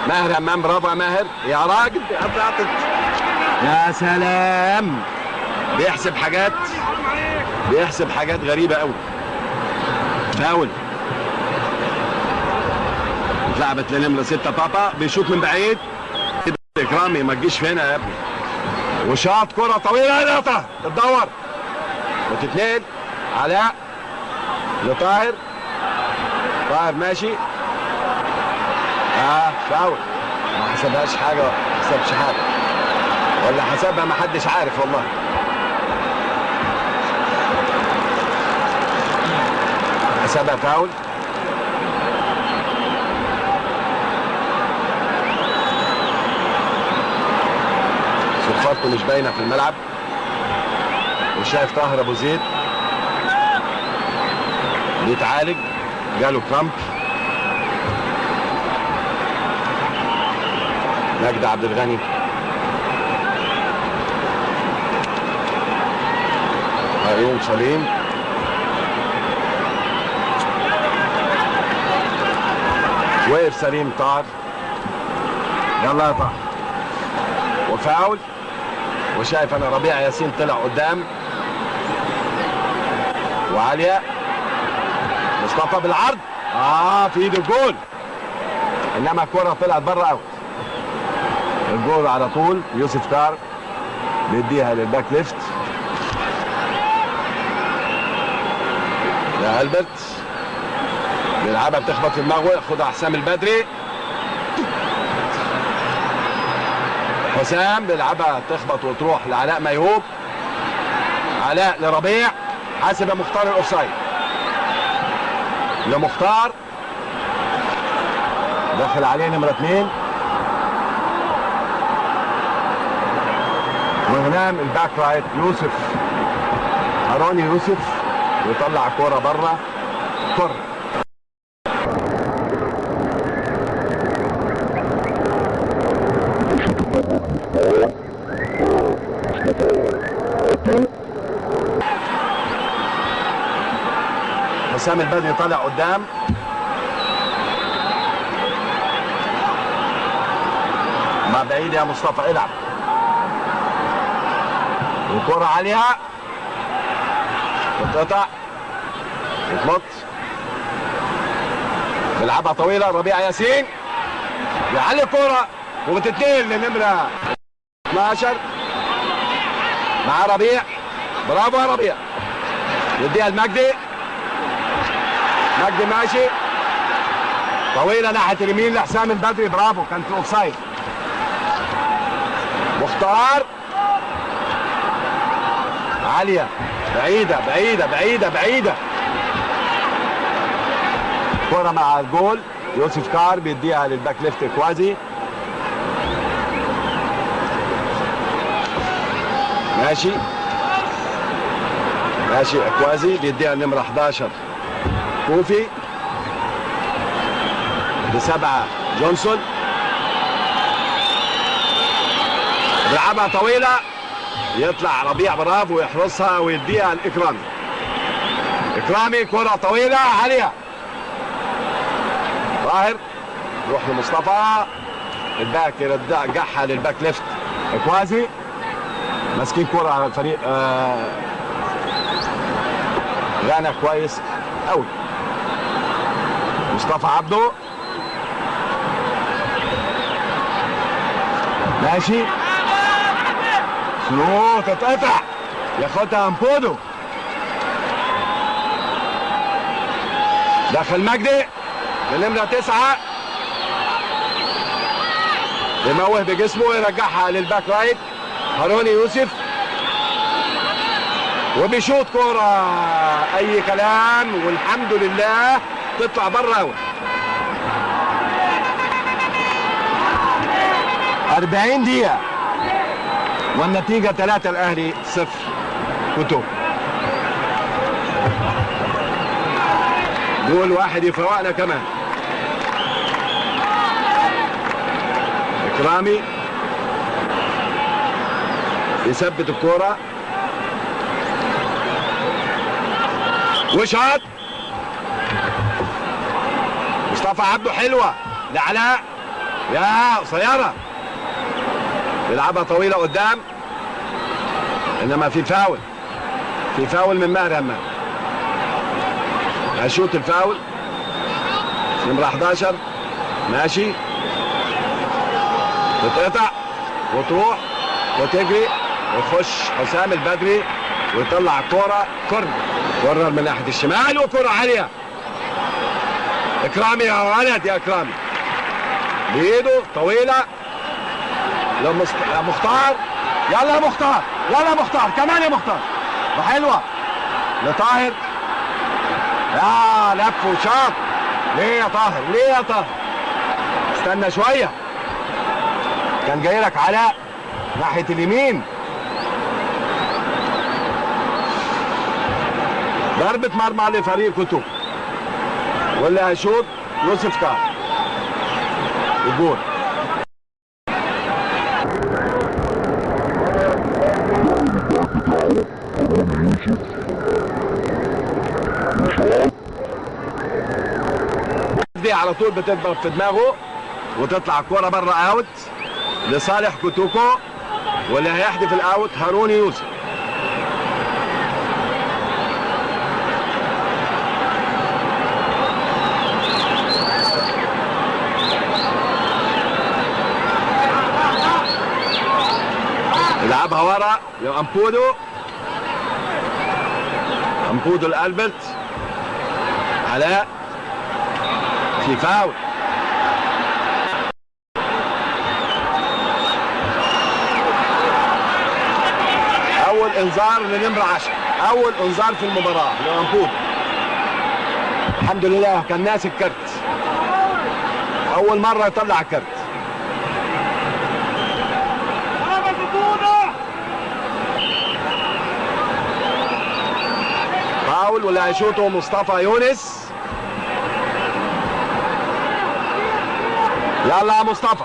ماهر امام برافو يا ماهر يا راجل. يا سلام بيحسب حاجات غريبه قوي. فاول اتلعبت لنمرة 6 بابا بيشوط من بعيد. اكرامي ما تجيش هنا يا ابني وشاط كرة طويلة يا طاهر تدور وتتنقل علاء لطاهر. طاهر ماشي فاول ما حسبهاش حاجة ولا حسبها ما حدش عارف والله. حسبها فاول. صفارته مش باينه في الملعب وشايف طاهر ابو زيد بيتعالج، جاله كرامب. مجدي عبد الغني هيقوم سليم. وقف سليم طار. يلا يا طاهر. وفاول. وشايف انا ربيع ياسين طلع قدام. وعالية. مصطفى بالعرض. في ايده الجول. انما الكرة طلعت بره اوت. الجول على طول. يوسف كار بيديها للباك ليفت. يا البرت بيلعبها بتخبط في دماغه. ياخدها حسام البدري. حسام بيلعبها تخبط وتروح لعلاء ميهوب. علاء لربيع. حاسب يا مختار الاوفسايد. لمختار. دخل عليه نمرة 2. وهنام الباك رايت يوسف هاروني يوسف. ويطلع كرة بره. كرة. حسام البدري طالع قدام. ما بعيد يا مصطفى. العب. الكرة عليها. تتقطع. تتمط. بيلعبها طويلة. ربيع ياسين بيعلي الكرة وبتتنقل لنمرة 12 مع ربيع. برافو يا ربيع. يديها لمجدي. مجدي ماشي. طويلة ناحية اليمين لحسام البدري. برافو. كان في اوفسايد. مختار. عالية. بعيدة بعيدة بعيدة بعيدة. كرة مع الجول. يوسف كار بيديها للباك ليفت كوازي. ماشي ماشي. كوازي بيديها النمرة 11 كوفي. ب7 جونسون. بيلعبها طويلة. يطلع ربيع برافو ويحرصها ويديها الإكرامي. إكرامي كرة طويلة عالية. طاهر يروح لمصطفى. الباك يرجعها للباك ليفت كوازي. ماسكين كرة على الفريق غانا كويس قوي. مصطفى عبده ماشي. سلو تتقطع. ياخدها امبودو. دخل مجدي لنمرة 9. يموه بجسمه ويرجعها للباك رايت هاروني يوسف. وبيشوط كورة اي كلام والحمد لله تطلع بره اوت. 40 دقيقة والنتيجة 3 الأهلي 0 كتب. جول واحد يفوقنا كمان. إكرامي يثبت الكرة وشاط. مصطفى عبده حلوة لعلاء. يا قصيرة. بيلعبها طويلة قدام. انما في فاول. في فاول من ماهر همام. هشوط الفاول. نمرة 11 ماشي. تتقطع وتروح وتجري ويخش حسام البدري ويطلع الكورة كورنر من ناحية الشمال وكرة عالية. إكرامي يا ولد يا إكرامي. بإيده طويلة لمختار. يلا يا مختار. يلا يا مختار. كمان يا مختار. وحلوة لطاهر. يا لف وشاط. ليه يا طاهر؟ ليه يا طاهر؟ استنى شوية. كان جاي لك علاء ناحية اليمين. ضربة مرمى لفريق كتب. واللي هيشوط يوسف طاهر. الجول. دي على طول بتضرب في دماغه وتطلع الكرة بره اوت لصالح كوتوكو، واللي هيحدف الاوت هارون يوسف. يلعبها ورا لأمبودو. أمبودو الألبرت. علاء في فاول. أول إنذار لنمرة 10. أول إنذار في المباراة لأمبودو. الحمد لله كان ناسي الكرت. أول مرة يطلع الكرت. فاول واللي هيشوطه مصطفى يونس. يلا يا مصطفى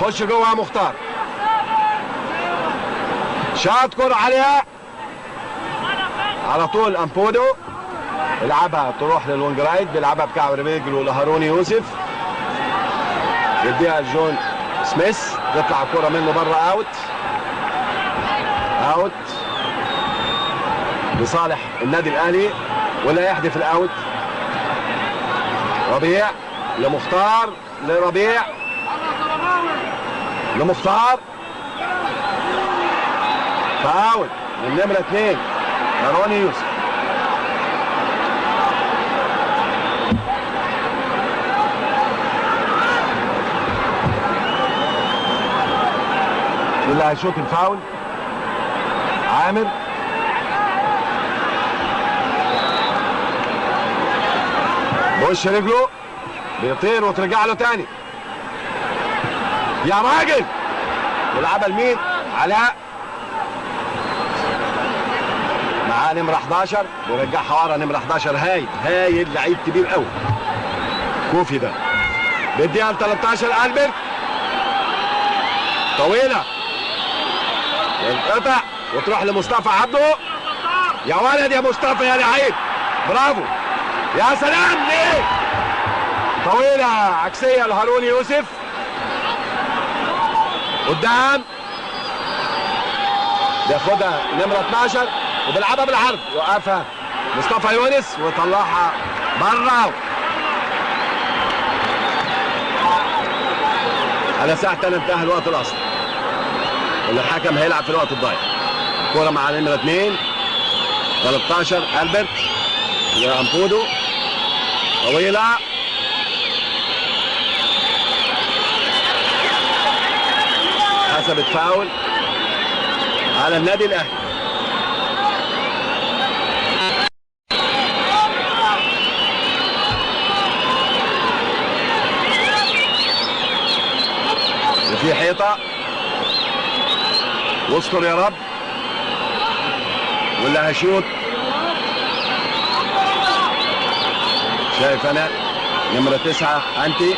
خش جوه يا مختار. شاط كرة عليها على طول. أمبودو يلعبها تروح للونج رايت، بيلعبها بكعب رجله لهارون يوسف، يديها لجون سميث، تطلع الكرة منه بره اوت. اوت لصالح النادي الاهلي، ولا يحدف الاوت. ربيع لمختار، لربيع لمختار. فاول من نمرة 2 هارون يوسف. اللي هيشوط الفاول عامر. بوش رجله بيطير وترجع له تاني. يا راجل يلعبها لمين؟ علاء معاه نمرة 11 بيرجعها ورا. نمرة 11 هايل لعيب كبير قوي كوفي ده. بيديها ل 13 ألبرت طويلة ينقطع وتروح لمصطفى عبده. يا ولد يا مصطفى يا لعيب برافو يا سلام. ليه طويلة عكسية لهارون يوسف قدام، بياخدها نمرة 12 وبيلعبها بالعرض، يوقفها مصطفى يونس ويطلعها بره. على ساعة انتهى الوقت الاصلي اللي الحكم هيلعب في الوقت الضايع. كرة مع نمرة 2 13 ألبرت لأمبودو طويلة حسبت فاول على النادي الأهلي. وفي حيطة واستر يا رب. واللي هيشوط شايف انا نمرة 9 انتي.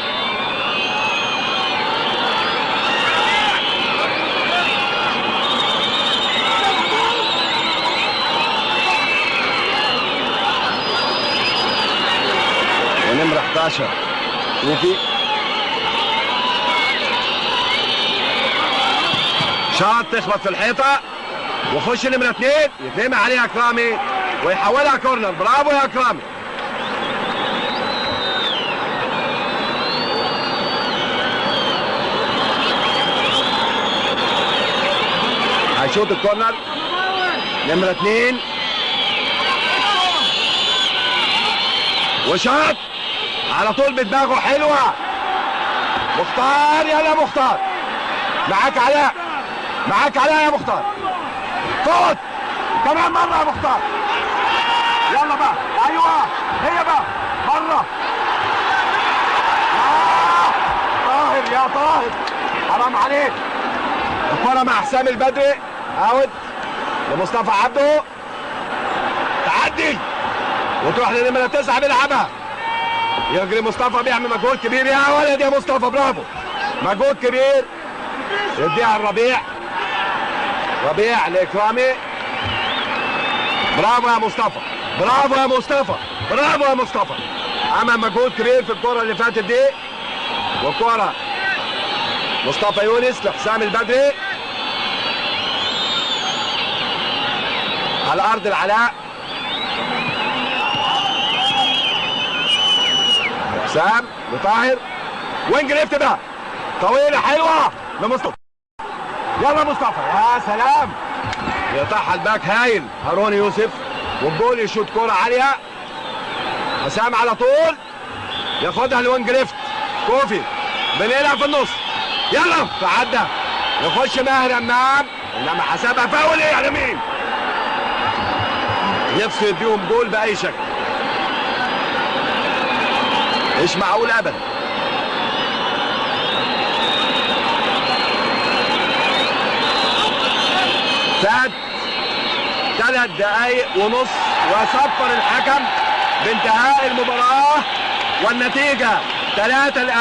ونمرة 11 كوفي. شاط تخبط في الحيطة وخش نمرة 2 يتلم عليها اكرامي ويحولها كورنر. برافو يا اكرامي. هيشوط الكورنر نمرة 2 وشاط على طول بدماغه حلوة. مختار يلا مختار معاك علاء، معاك علاء يا مختار. فوت كمان مرة يا مختار. يلا بقى ايوه هي بقى مرة. طاهر يا طاهر حرام عليك. الكرة مع حسام البدري اوت لمصطفى عبده. تعدي وتروح لنمرة 9 بيلعبها يجري مصطفى بيعمل مجهود كبير يا ولد يا مصطفى، برافو، مجهود كبير. يديها الربيع، ربيع لاكرامي، برافو يا مصطفى، برافو يا مصطفى، برافو يا مصطفى. عمل مجهود كبير في الكرة اللي فاتت دي. وكرة مصطفى يونس لحسام البدري على ارض العلاء. حسام لطاهر، وينج ليفت بقى طويله حلوه لمصطفى. يلا مصطفى، يا سلام، يقطعها الباك هايل هارون يوسف، والجول يشوط كرة عاليه. حسام على طول ياخدها لوينج ليفت، كوفي بنلعب في النص، يلا تعدى يخش ماهر امام، انما حسابها فاول. ايه على مين؟ نفسه يديهم جول باي شكل، مش معقول ابدا. فات 3 دقايق ونص وصفر الحكم بانتهاء المباراة، والنتيجة 3 الاهلي.